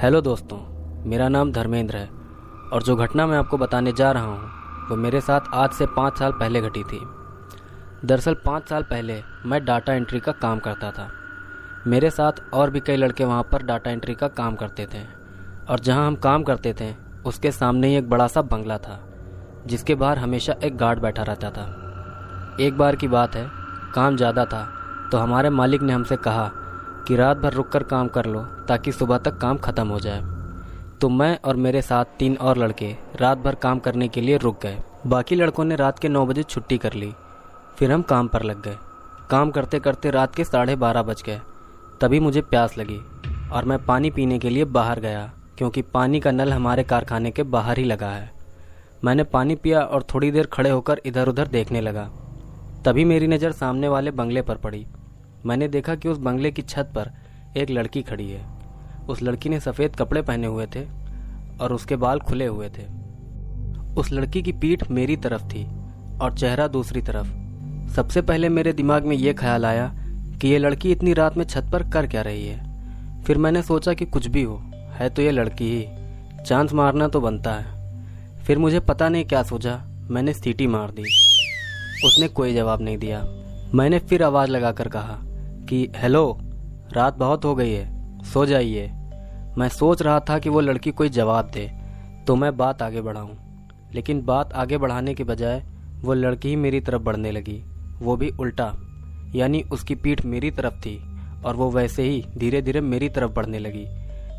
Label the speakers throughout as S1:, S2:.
S1: Hello दोस्तों, मेरा नाम धर्मेंद्र है और जो घटना मैं आपको बताने जा रहा हूँ वो मेरे साथ आज से 5 साल पहले घटी थी। दरअसल 5 साल पहले मैं डाटा एंट्री का काम करता था। मेरे साथ और भी कई लड़के वहाँ पर डाटा एंट्री का काम करते थे और जहाँ हम काम करते थे उसके सामने ही एक बड़ा सा बंगला था जिसके बाहर हमेशा एक गार्ड बैठा रहता था। एक बार की बात है, काम ज़्यादा था तो हमारे मालिक ने हमसे कहा कि रात भर रुक कर काम कर लो ताकि सुबह तक काम ख़त्म हो जाए। तो मैं और मेरे साथ 3 और लड़के रात भर काम करने के लिए रुक गए। बाकी लड़कों ने रात के 9 बजे छुट्टी कर ली। फिर हम काम पर लग गए। काम करते करते रात के 12:30 बज गए। तभी मुझे प्यास लगी और मैं पानी पीने के लिए बाहर गया क्योंकि पानी का नल हमारे कारखाने के बाहर ही लगा है। मैंने पानी पिया और थोड़ी देर खड़े होकर इधर उधर देखने लगा। तभी मेरी नज़र सामने वाले बंगले पर पड़ी। मैंने देखा कि उस बंगले की छत पर एक लड़की खड़ी है। उस लड़की ने सफ़ेद कपड़े पहने हुए थे और उसके बाल खुले हुए थे। उस लड़की की पीठ मेरी तरफ थी और चेहरा दूसरी तरफ। सबसे पहले मेरे दिमाग में ये ख्याल आया कि ये लड़की इतनी रात में छत पर कर क्या रही है। फिर मैंने सोचा कि कुछ भी हो, है तो ये लड़की ही, चांस मारना तो बनता है। फिर मुझे पता नहीं क्या सूझा, मैंने सीटी मार दी। उसने कोई जवाब नहीं दिया। मैंने फिर आवाज़ लगाकर कहा कि हेलो, रात बहुत हो गई है, सो जाइए। मैं सोच रहा था कि वो लड़की कोई जवाब दे तो मैं बात आगे बढ़ाऊं, लेकिन बात आगे बढ़ाने के बजाय वो लड़की ही मेरी तरफ बढ़ने लगी, वो भी उल्टा। यानी उसकी पीठ मेरी तरफ थी और वो वैसे ही धीरे धीरे मेरी तरफ बढ़ने लगी।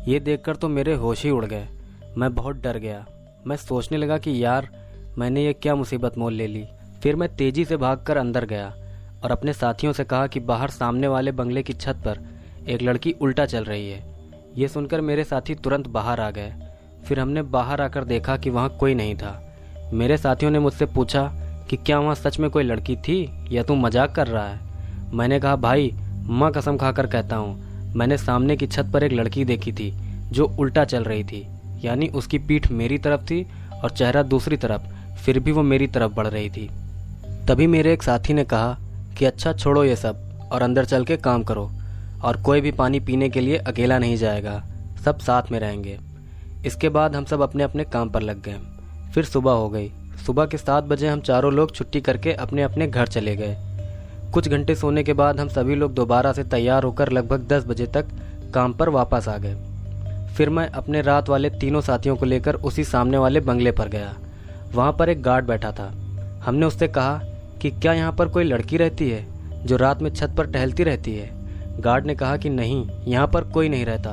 S1: ये देखकर तो मेरे होश ही उड़ गए। मैं बहुत डर गया। मैं सोचने लगा कि यार, मैंने ये क्या मुसीबत मोल ले ली। फिर मैं तेज़ी से भागकर अंदर गया और अपने साथियों से कहा कि बाहर सामने वाले बंगले की छत पर एक लड़की उल्टा चल रही है। ये सुनकर मेरे साथी तुरंत बाहर आ गए। फिर हमने बाहर आकर देखा कि वहाँ कोई नहीं था। मेरे साथियों ने मुझसे पूछा कि क्या वहाँ सच में कोई लड़की थी या तू मजाक कर रहा है। मैंने कहा भाई, माँ कसम खाकर कहता हूँ, मैंने सामने की छत पर एक लड़की देखी थी जो उल्टा चल रही थी। यानी उसकी पीठ मेरी तरफ थी और चेहरा दूसरी तरफ, फिर भी वो मेरी तरफ बढ़ रही थी। तभी मेरे एक साथी ने कहा कि अच्छा छोड़ो ये सब और अंदर चल के काम करो, और कोई भी पानी पीने के लिए अकेला नहीं जाएगा, सब साथ में रहेंगे। इसके बाद हम सब अपने अपने काम पर लग गए। फिर सुबह हो गई। सुबह के 7 बजे हम चारों लोग छुट्टी करके अपने अपने घर चले गए। कुछ घंटे सोने के बाद हम सभी लोग दोबारा से तैयार होकर लगभग 10 बजे तक काम पर वापस आ गए। फिर मैं अपने रात वाले तीनों साथियों को लेकर उसी सामने वाले बंगले पर गया। वहाँ पर एक गार्ड बैठा था। हमने उससे कहा कि क्या यहाँ पर कोई लड़की रहती है जो रात में छत पर टहलती रहती है। गार्ड ने कहा कि नहीं, यहाँ पर कोई नहीं रहता,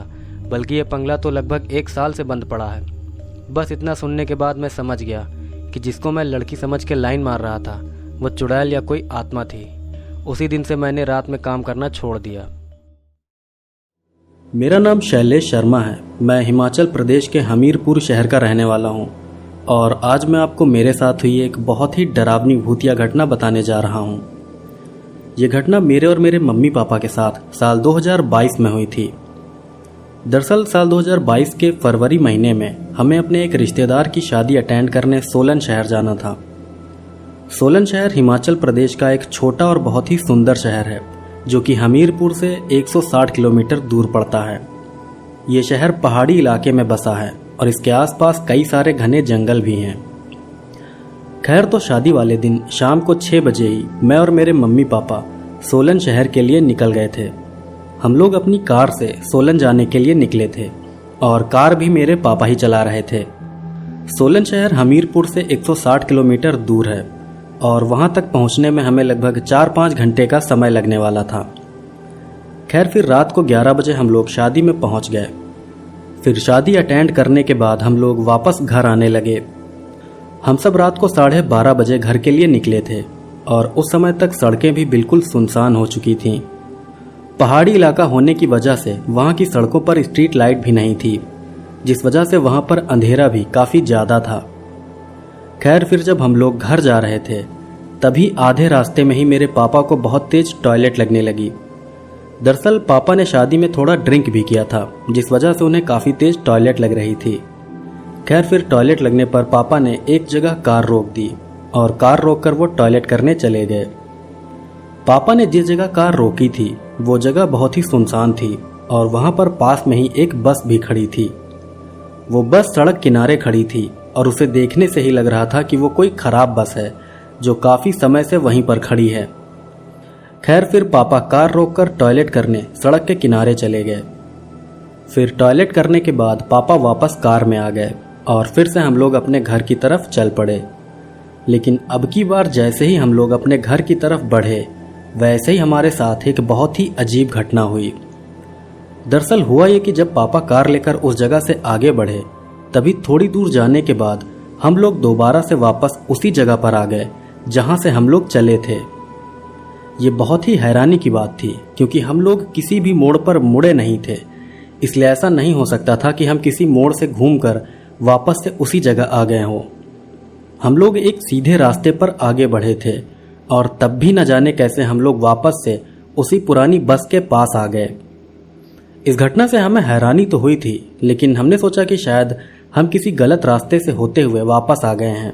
S1: बल्कि ये बंगला तो लगभग 1 साल से बंद पड़ा है। बस इतना सुनने के बाद मैं समझ गया कि जिसको मैं लड़की समझ के लाइन मार रहा था वो चुड़ैल या कोई आत्मा थी। उसी दिन से मैंने रात में काम करना छोड़ दिया।
S2: मेरा नाम शैलेश शर्मा है। मैं हिमाचल प्रदेश के हमीरपुर शहर का रहने वाला हूँ और आज मैं आपको मेरे साथ हुई एक बहुत ही डरावनी भूतिया घटना बताने जा रहा हूँ। ये घटना मेरे और मेरे मम्मी पापा के साथ साल 2022 में हुई थी। दरअसल साल 2022 के फरवरी महीने में हमें अपने एक रिश्तेदार की शादी अटेंड करने सोलन शहर जाना था। सोलन शहर हिमाचल प्रदेश का एक छोटा और बहुत ही सुंदर शहर है जो कि हमीरपुर से 160 किलोमीटर दूर पड़ता है। ये शहर पहाड़ी इलाके में बसा है और इसके आसपास कई सारे घने जंगल भी हैं। खैर, तो शादी वाले दिन शाम को 6 बजे ही मैं और मेरे मम्मी पापा सोलन शहर के लिए निकल गए थे। हम लोग अपनी कार से सोलन जाने के लिए निकले थे और कार भी मेरे पापा ही चला रहे थे। सोलन शहर हमीरपुर से 160 किलोमीटर दूर है और वहां तक पहुंचने में हमें लगभग 4-5 घंटे का समय लगने वाला था। खैर, फिर रात को 11 बजे हम लोग शादी में पहुंच गए। फिर शादी अटेंड करने के बाद हम लोग वापस घर आने लगे। हम सब रात को 12:30 बजे घर के लिए निकले थे और उस समय तक सड़कें भी बिल्कुल सुनसान हो चुकी थीं। पहाड़ी इलाका होने की वजह से वहाँ की सड़कों पर स्ट्रीट लाइट भी नहीं थी, जिस वजह से वहाँ पर अंधेरा भी काफ़ी ज़्यादा था। खैर, फिर जब हम लोग घर जा रहे थे तभी आधे रास्ते में ही मेरे पापा को बहुत तेज टॉयलेट लगने लगी। दरअसल पापा ने शादी में थोड़ा ड्रिंक भी किया था, जिस वजह से उन्हें काफ़ी तेज टॉयलेट लग रही थी। खैर, फिर टॉयलेट लगने पर पापा ने एक जगह कार रोक दी और कार रोककर वो टॉयलेट करने चले गए। पापा ने जिस जगह कार रोकी थी वो जगह बहुत ही सुनसान थी और वहाँ पर पास में ही एक बस भी खड़ी थी। वो बस सड़क किनारे खड़ी थी और उसे देखने से ही लग रहा था कि वो कोई खराब बस है जो काफ़ी समय से वहीं पर खड़ी है। खैर फिर पापा कार रोककर टॉयलेट करने सड़क के किनारे चले गए। फिर टॉयलेट करने के बाद पापा वापस कार में आ गए और फिर से हम लोग अपने घर की तरफ चल पड़े। लेकिन अब की बार जैसे ही हम लोग अपने घर की तरफ बढ़े वैसे ही हमारे साथ एक बहुत ही अजीब घटना हुई। दरअसल हुआ ये कि जब पापा कार लेकर उस जगह से आगे बढ़े तभी थोड़ी दूर जाने के बाद हम लोग दोबारा से वापस उसी जगह पर आ गए जहां से हम लोग चले थे। ये बहुत ही हैरानी की बात थी क्योंकि हम लोग किसी भी मोड़ पर मुड़े नहीं थे, इसलिए ऐसा नहीं हो सकता था कि हम किसी मोड़ से घूमकर वापस से उसी जगह आ गए हों। हम लोग एक सीधे रास्ते पर आगे बढ़े थे और तब भी न जाने कैसे हम लोग वापस से उसी पुरानी बस के पास आ गए। इस घटना से हमें हैरानी तो हुई थी, लेकिन हमने सोचा कि शायद हम किसी गलत रास्ते से होते हुए वापस आ गए हैं।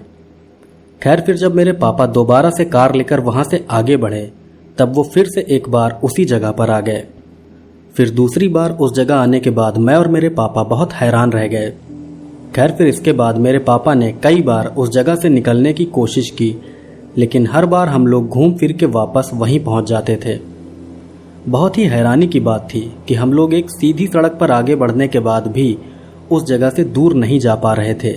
S2: खैर फिर जब मेरे पापा दोबारा से कार लेकर वहां से आगे बढ़े तब वो फिर से एक बार उसी जगह पर आ गए। फिर दूसरी बार उस जगह आने के बाद मैं और मेरे पापा बहुत हैरान रह गए। खैर फिर इसके बाद मेरे पापा ने कई बार उस जगह से निकलने की कोशिश की, लेकिन हर बार हम लोग घूम फिर के वापस वहीं पहुंच जाते थे। बहुत ही हैरानी की बात थी कि हम लोग एक सीधी सड़क पर आगे बढ़ने के बाद भी उस जगह से दूर नहीं जा पा रहे थे।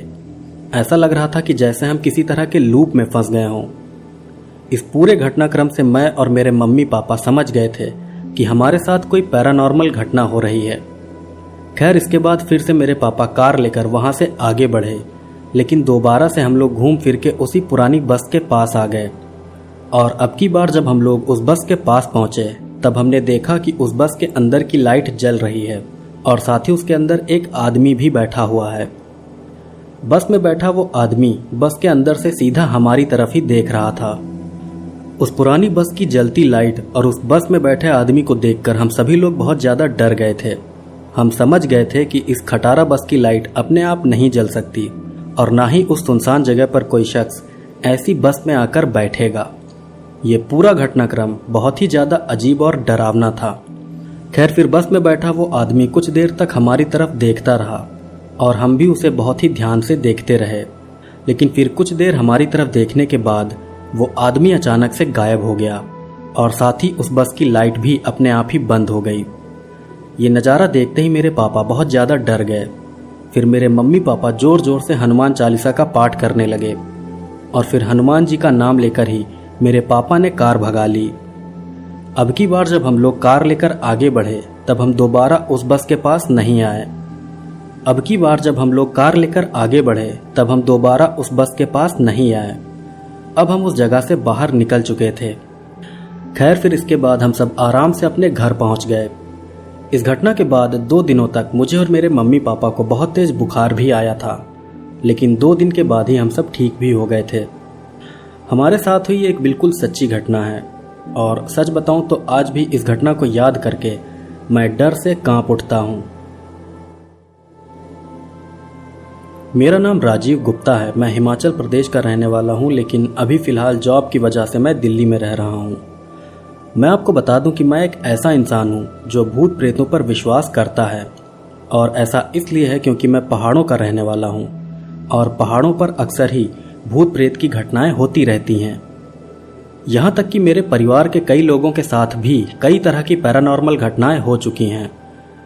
S2: ऐसा लग रहा था कि जैसे हम किसी तरह के लूप में फंस गए हों। इस पूरे घटनाक्रम से मैं और मेरे मम्मी पापा समझ गए थे कि हमारे साथ कोई पैरानॉर्मल घटना हो रही है। खैर इसके बाद फिर से मेरे पापा कार लेकर वहां से आगे बढ़े, लेकिन दोबारा से हम लोग घूम फिर के उसी पुरानी बस के पास आ गए। और अब की बार जब हम लोग उस बस के पास पहुंचे तब हमने देखा कि उस बस के अंदर की लाइट जल रही है और साथ ही उसके अंदर एक आदमी भी बैठा हुआ है। बस में बैठा वो आदमी बस के अंदर से सीधा हमारी तरफ ही देख रहा था। उस पुरानी बस की जलती लाइट और उस बस में बैठे आदमी को देखकर हम सभी लोग बहुत ज़्यादा डर गए थे। हम समझ गए थे कि इस खटारा बस की लाइट अपने आप नहीं जल सकती और ना ही उस सुनसान जगह पर कोई शख्स ऐसी बस में आकर बैठेगा। ये पूरा घटनाक्रम बहुत ही ज़्यादा अजीब और डरावना था। खैर फिर बस में बैठा वो आदमी कुछ देर तक हमारी तरफ देखता रहा और हम भी उसे बहुत ही ध्यान से देखते रहे, लेकिन फिर कुछ देर हमारी तरफ देखने के बाद वो आदमी अचानक से गायब हो गया और साथ ही उस बस की लाइट भी अपने आप ही बंद हो गई। ये नज़ारा देखते ही मेरे पापा बहुत ज़्यादा डर गए। फिर मेरे मम्मी पापा ज़ोर ज़ोर से हनुमान चालीसा का पाठ करने लगे और फिर हनुमान जी का नाम लेकर ही मेरे पापा ने कार भगा ली। अब की बार जब हम लोग कार लेकर आगे बढ़े तब हम दोबारा उस बस के पास नहीं आए। अब की बार जब हम लोग कार लेकर आगे बढ़े तब हम दोबारा उस बस के पास नहीं आए। अब हम उस जगह से बाहर निकल चुके थे। खैर फिर इसके बाद हम सब आराम से अपने घर पहुंच गए। इस घटना के बाद 2 दिनों तक मुझे और मेरे मम्मी पापा को बहुत तेज बुखार भी आया था, लेकिन 2 दिन के बाद ही हम सब ठीक भी हो गए थे। हमारे साथ हुई एक बिल्कुल सच्ची घटना है और सच बताऊं तो आज भी इस घटना को याद करके मैं डर से कांप उठता हूं। मेरा नाम राजीव गुप्ता है। मैं हिमाचल प्रदेश का रहने वाला हूं, लेकिन अभी फ़िलहाल जॉब की वजह से मैं दिल्ली में रह रहा हूं। मैं आपको बता दूं कि मैं एक ऐसा इंसान हूं जो भूत प्रेतों पर विश्वास करता है, और ऐसा इसलिए है क्योंकि मैं पहाड़ों का रहने वाला हूं और पहाड़ों पर अक्सर ही भूत प्रेत की घटनाएं होती रहती हैं। यहाँ तक कि मेरे परिवार के कई लोगों के साथ भी कई तरह की पैरानॉर्मल घटनाएं हो चुकी हैं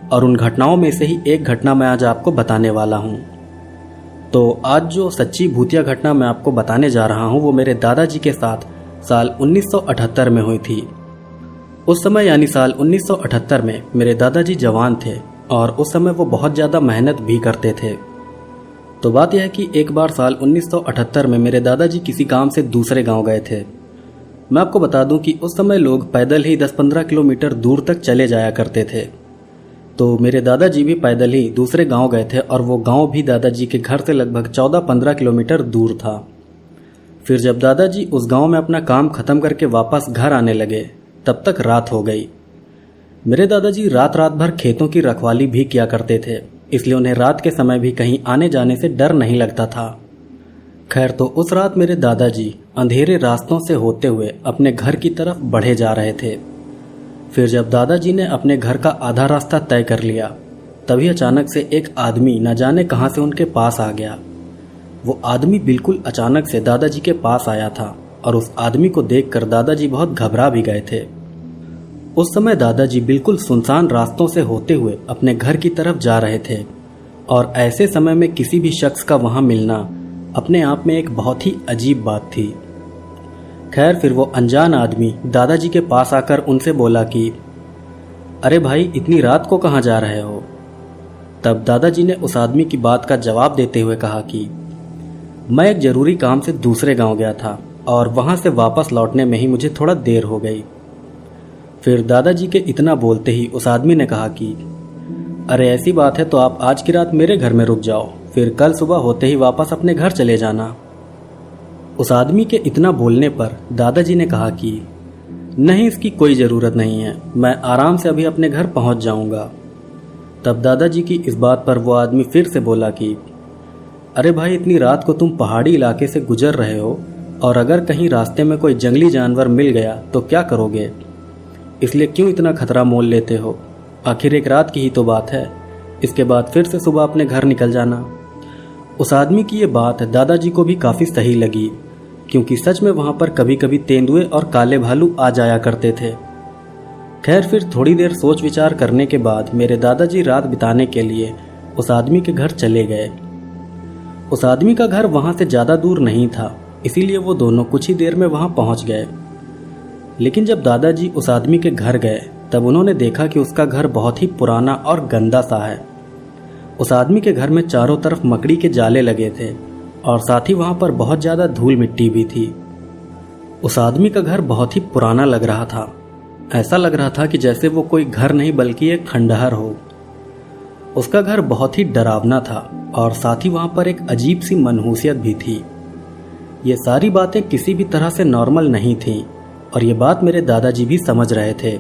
S2: और उन घटनाओं में से ही एक घटना मैं आज आपको बताने वाला हूँ। तो आज जो सच्ची भूतिया घटना मैं आपको बताने जा रहा हूँ वो मेरे दादाजी के साथ साल 1978 में हुई थी। उस समय यानी साल 1978 में मेरे दादाजी जवान थे और उस समय वो बहुत ज़्यादा मेहनत भी करते थे। तो बात यह है कि एक बार साल 1978 में मेरे दादाजी किसी काम से दूसरे गांव गए थे। मैं आपको बता दूं कि उस समय लोग पैदल ही 10-15 किलोमीटर दूर तक चले जाया करते थे। तो मेरे दादाजी भी पैदल ही दूसरे गांव गए थे और वो गांव भी दादाजी के घर से लगभग 14-15 किलोमीटर दूर था। फिर जब दादाजी उस गांव में अपना काम खत्म करके वापस घर आने लगे तब तक रात हो गई। मेरे दादाजी रात भर खेतों की रखवाली भी किया करते थे, इसलिए उन्हें रात के समय भी कहीं आने जाने से डर नहीं लगता था। खैर तो उस रात मेरे दादाजी अंधेरे रास्तों से होते हुए अपने घर की तरफ बढ़े जा रहे थे। फिर जब दादाजी ने अपने घर का आधा रास्ता तय कर लिया, तभी अचानक से एक आदमी न जाने कहां से उनके पास आ गया। वो आदमी बिल्कुल अचानक से दादाजी के पास आया था और उस आदमी को देखकर दादाजी बहुत घबरा भी गए थे। उस समय दादाजी बिल्कुल सुनसान रास्तों से होते हुए अपने घर की तरफ जा रहे थे और ऐसे समय में किसी भी शख्स का वहां मिलना अपने आप में एक बहुत ही अजीब बात थी। खैर, फिर वो अनजान आदमी दादाजी के पास आकर उनसे बोला कि अरे भाई, इतनी रात को कहाँ जा रहे हो? तब दादाजी ने उस आदमी की बात का जवाब देते हुए कहा कि मैं एक जरूरी काम से दूसरे गांव गया था और वहां से वापस लौटने में ही मुझे थोड़ा देर हो गई। फिर दादाजी के इतना बोलते ही उस आदमी ने कहा कि अरे ऐसी बात है तो आप आज की रात मेरे घर में रुक जाओ, फिर कल सुबह होते ही वापस अपने घर चले जाना। उस आदमी के इतना बोलने पर दादाजी ने कहा कि नहीं, इसकी कोई ज़रूरत नहीं है, मैं आराम से अभी अपने घर पहुंच जाऊंगा। तब दादाजी की इस बात पर वो आदमी फिर से बोला कि अरे भाई, इतनी रात को तुम पहाड़ी इलाके से गुजर रहे हो और अगर कहीं रास्ते में कोई जंगली जानवर मिल गया तो क्या करोगे? इसलिए क्यों इतना खतरा मोल लेते हो? आखिर एक रात की ही तो बात है, इसके बाद फिर से सुबह अपने घर निकल जाना। उस आदमी की ये बात दादाजी को भी काफ़ी सही लगी, क्योंकि सच में वहाँ पर कभी कभी तेंदुए और काले भालू आ जाया करते थे। खैर, फिर थोड़ी देर सोच विचार करने के बाद मेरे दादाजी रात बिताने के लिए उस आदमी के घर चले गए। उस आदमी का घर वहाँ से ज़्यादा दूर नहीं था, इसीलिए वो दोनों कुछ ही देर में वहाँ पहुँच गए। लेकिन जब दादाजी उस आदमी के घर गए तब उन्होंने देखा कि उसका घर बहुत ही पुराना और गंदा सा है। उस आदमी के घर में चारों तरफ मकड़ी के जाले लगे थे और साथ ही वहां पर बहुत ज्यादा धूल मिट्टी भी थी। उस आदमी का घर बहुत ही पुराना लग रहा था। ऐसा लग रहा था कि जैसे वो कोई घर नहीं बल्कि एक खंडहर हो। उसका घर बहुत ही डरावना था और साथ ही वहां पर एक अजीब सी मनहूसियत भी थी। ये सारी बातें किसी भी तरह से नॉर्मल नहीं थीं और ये बात मेरे दादाजी भी समझ रहे थे।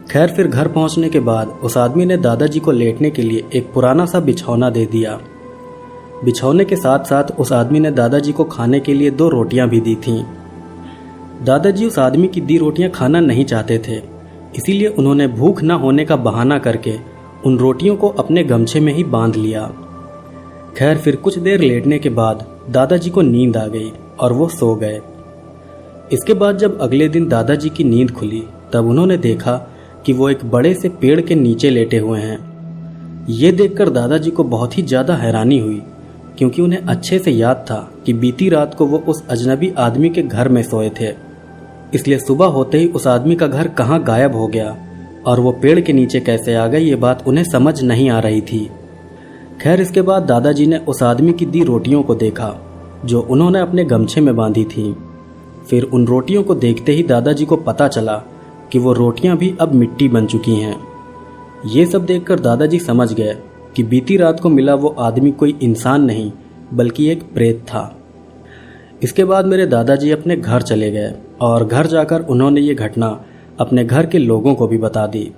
S2: खैर, फिर घर पहुंचने के बाद उस आदमी ने दादाजी को लेटने के लिए एक पुराना सा बिछौना दे दिया। बिछौने के साथ साथ उस आदमी ने दादाजी को खाने के लिए 2 रोटियां भी दी थीं। दादाजी उस आदमी की दी रोटियां खाना नहीं चाहते थे, इसीलिए उन्होंने भूख न होने का बहाना करके उन रोटियों को अपने गमछे में ही बांध लिया। खैर, फिर कुछ देर लेटने के बाद दादाजी को नींद आ गई और वो सो गए। इसके बाद जब अगले दिन दादाजी की नींद खुली तब उन्होंने देखा कि वो एक बड़े से पेड़ के नीचे लेटे हुए हैं। ये देखकर दादाजी को बहुत ही ज़्यादा हैरानी हुई, क्योंकि उन्हें अच्छे से याद था कि बीती रात को वो उस अजनबी आदमी के घर में सोए थे। इसलिए सुबह होते ही उस आदमी का घर कहाँ गायब हो गया और वो पेड़ के नीचे कैसे आ गई, ये बात उन्हें समझ नहीं आ रही थी। खैर, इसके बाद दादाजी ने उस आदमी की दी रोटियों को देखा जो उन्होंने अपने गमछे में बांधी थी। फिर उन रोटियों को देखते ही दादाजी को पता चला कि वो रोटियां भी अब मिट्टी बन चुकी हैं। ये सब देखकर दादाजी समझ गए कि बीती रात को मिला वो आदमी कोई इंसान नहीं बल्कि एक प्रेत था। इसके बाद मेरे दादाजी अपने घर चले गए और घर जाकर उन्होंने ये घटना अपने घर के लोगों को भी बता दी।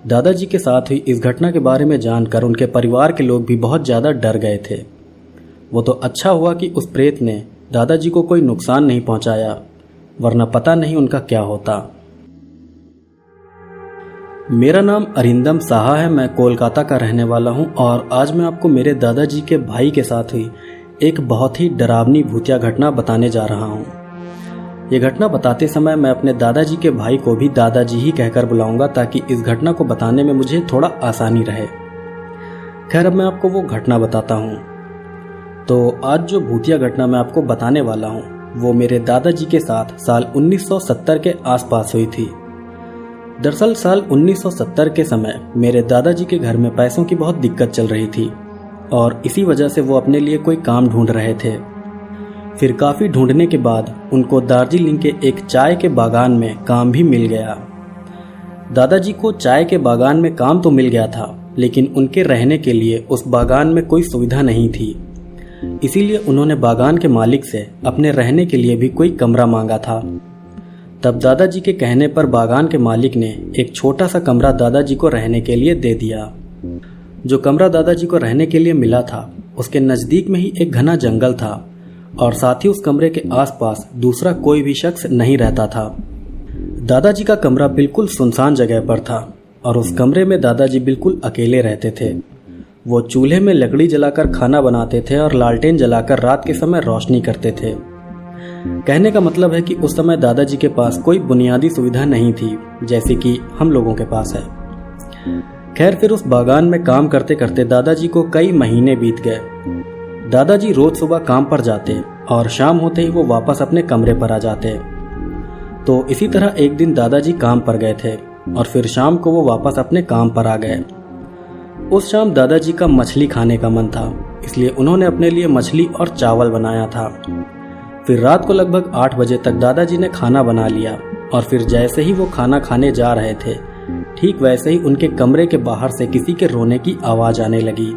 S2: दादाजी के साथ हुई इस घटना के बारे में जानकर उनके परिवार के लोग भी बहुत ज़्यादा डर गए थे। वो तो अच्छा हुआ कि उस प्रेत ने दादाजी को कोई नुकसान नहीं पहुंचाया, वरना पता नहीं उनका क्या होता। मेरा नाम अरिंदम साहा है, मैं कोलकाता का रहने वाला हूं और आज मैं आपको मेरे दादाजी के भाई के साथ हुई एक बहुत ही डरावनी भूतिया घटना बताने जा रहा हूं। ये घटना बताते समय मैं अपने दादाजी के भाई को भी दादाजी ही कहकर बुलाऊंगा ताकि इस घटना को बताने में मुझे थोड़ा आसानी रहे। खैर, अब मैं आपको वो घटना बताता हूँ। तो आज जो भूतिया घटना मैं आपको बताने वाला हूँ वो मेरे दादाजी के साथ साल 1970 के आसपास हुई थी। दरअसल साल 1970 के समय मेरे दादाजी के घर में पैसों की बहुत दिक्कत चल रही थी और इसी वजह से वो अपने लिए कोई काम ढूंढ रहे थे। फिर काफ़ी ढूंढने के बाद उनको दार्जिलिंग के एक चाय के बागान में काम भी मिल गया। दादाजी को चाय के बागान में काम तो मिल गया था, लेकिन उनके रहने के लिए उस बागान में कोई सुविधा नहीं थी। इसीलिए उन्होंने बागान के मालिक से अपने रहने के लिए भी कोई कमरा मांगा था। तब दादाजी के कहने पर बागान के मालिक ने एक छोटा सा कमरा दादाजी को रहने के लिए दे दिया। जो कमरा दादाजी को रहने के लिए मिला था उसके नज़दीक में ही एक घना जंगल था और साथ ही उस कमरे के आसपास दूसरा कोई भी शख्स नहीं रहता था। दादाजी का कमरा बिल्कुल सुनसान जगह पर था और उस कमरे में दादाजी बिल्कुल अकेले रहते थे। वो चूल्हे में लकड़ी जलाकर खाना बनाते थे और लालटेन जलाकर रात के समय रोशनी करते थे। कहने का मतलब है कि उस समय दादाजी के पास कोई बुनियादी सुविधा नहीं थी जैसे कि हम लोगों के पास है। खैर, फिर उस बागान में काम करते करते दादाजी को कई महीने बीत गए। दादाजी रोज सुबह काम पर जाते और शाम होते ही वो वापस अपने कमरे पर आ जाते। तो इसी तरह एक दिन दादाजी काम पर गए थे और फिर शाम को वो वापस अपने काम पर आ गए। उस शाम दादाजी का मछली खाने का मन था, इसलिए उन्होंने अपने लिए मछली और चावल बनाया था। फिर रात को लगभग 8 बजे तक दादाजी ने खाना बना लिया और फिर जैसे ही वो खाना खाने जा रहे थे, ठीक वैसे ही उनके कमरे के बाहर से किसी के रोने की आवाज आने लगी।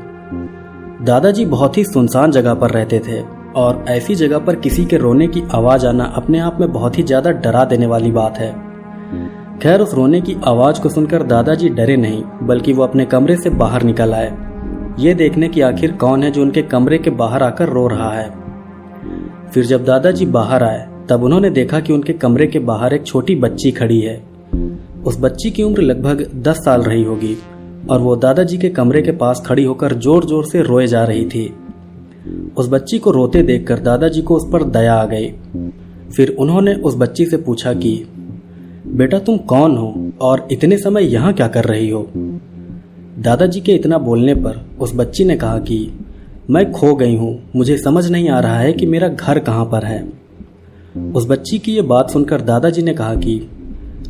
S2: दादाजी बहुत ही सुनसान जगह पर रहते थे और ऐसी जगह पर किसी के रोने की आवाज आना अपने आप में बहुत ही ज्यादा डरा देने वाली बात है। खैर, उस रोने की आवाज को सुनकर दादाजी डरे नहीं, बल्कि वो अपने कमरे से बाहर निकल आए, ये देखने की आखिर कौन है जो उनके कमरे के बाहर आकर रो रहा है। फिर जब दादाजी बाहर आए तब उन्होंने देखा कि उनके कमरे के बाहर एक छोटी बच्ची खड़ी है। उस बच्ची की उम्र लगभग 10 साल रही होगी और वो दादाजी के कमरे के पास खड़ी होकर जोर जोर से रोए जा रही थी। उस बच्ची को रोते देखकर दादाजी को उस पर दया आ गई। फिर उन्होंने उस बच्ची से पूछा कि बेटा, तुम कौन हो और इतने समय यहाँ क्या कर रही हो? दादाजी के इतना बोलने पर उस बच्ची ने कहा कि मैं खो गई हूँ, मुझे समझ नहीं आ रहा है कि मेरा घर कहाँ पर है। उस बच्ची की ये बात सुनकर दादाजी ने कहा कि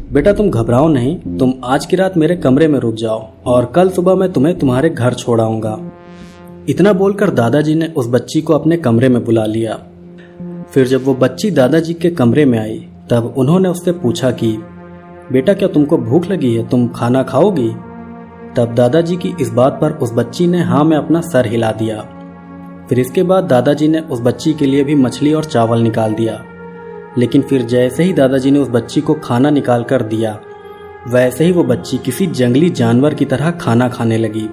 S2: बेटा, तुम घबराओ नहीं, तुम आज की रात मेरे कमरे में रुक जाओ और कल सुबह मैं तुम्हें तुम्हारे घर छोड़ आऊंगा। इतना बोलकर दादाजी ने उस बच्ची को अपने कमरे में बुला लिया। फिर जब वो बच्ची दादाजी के कमरे में आई तब उन्होंने उससे पूछा कि बेटा, क्या तुमको भूख लगी है, तुम खाना खाओगी? तब दादाजी की इस बात पर उस बच्ची ने हाँ में अपना सर हिला दिया। फिर इसके बाद दादाजी ने उस बच्ची के लिए भी मछली और चावल निकाल दिया। लेकिन फिर जैसे ही दादाजी ने उस बच्ची को खाना निकाल कर दिया, वैसे ही वो बच्ची किसी जंगली जानवर की तरह खाना खाने लगी।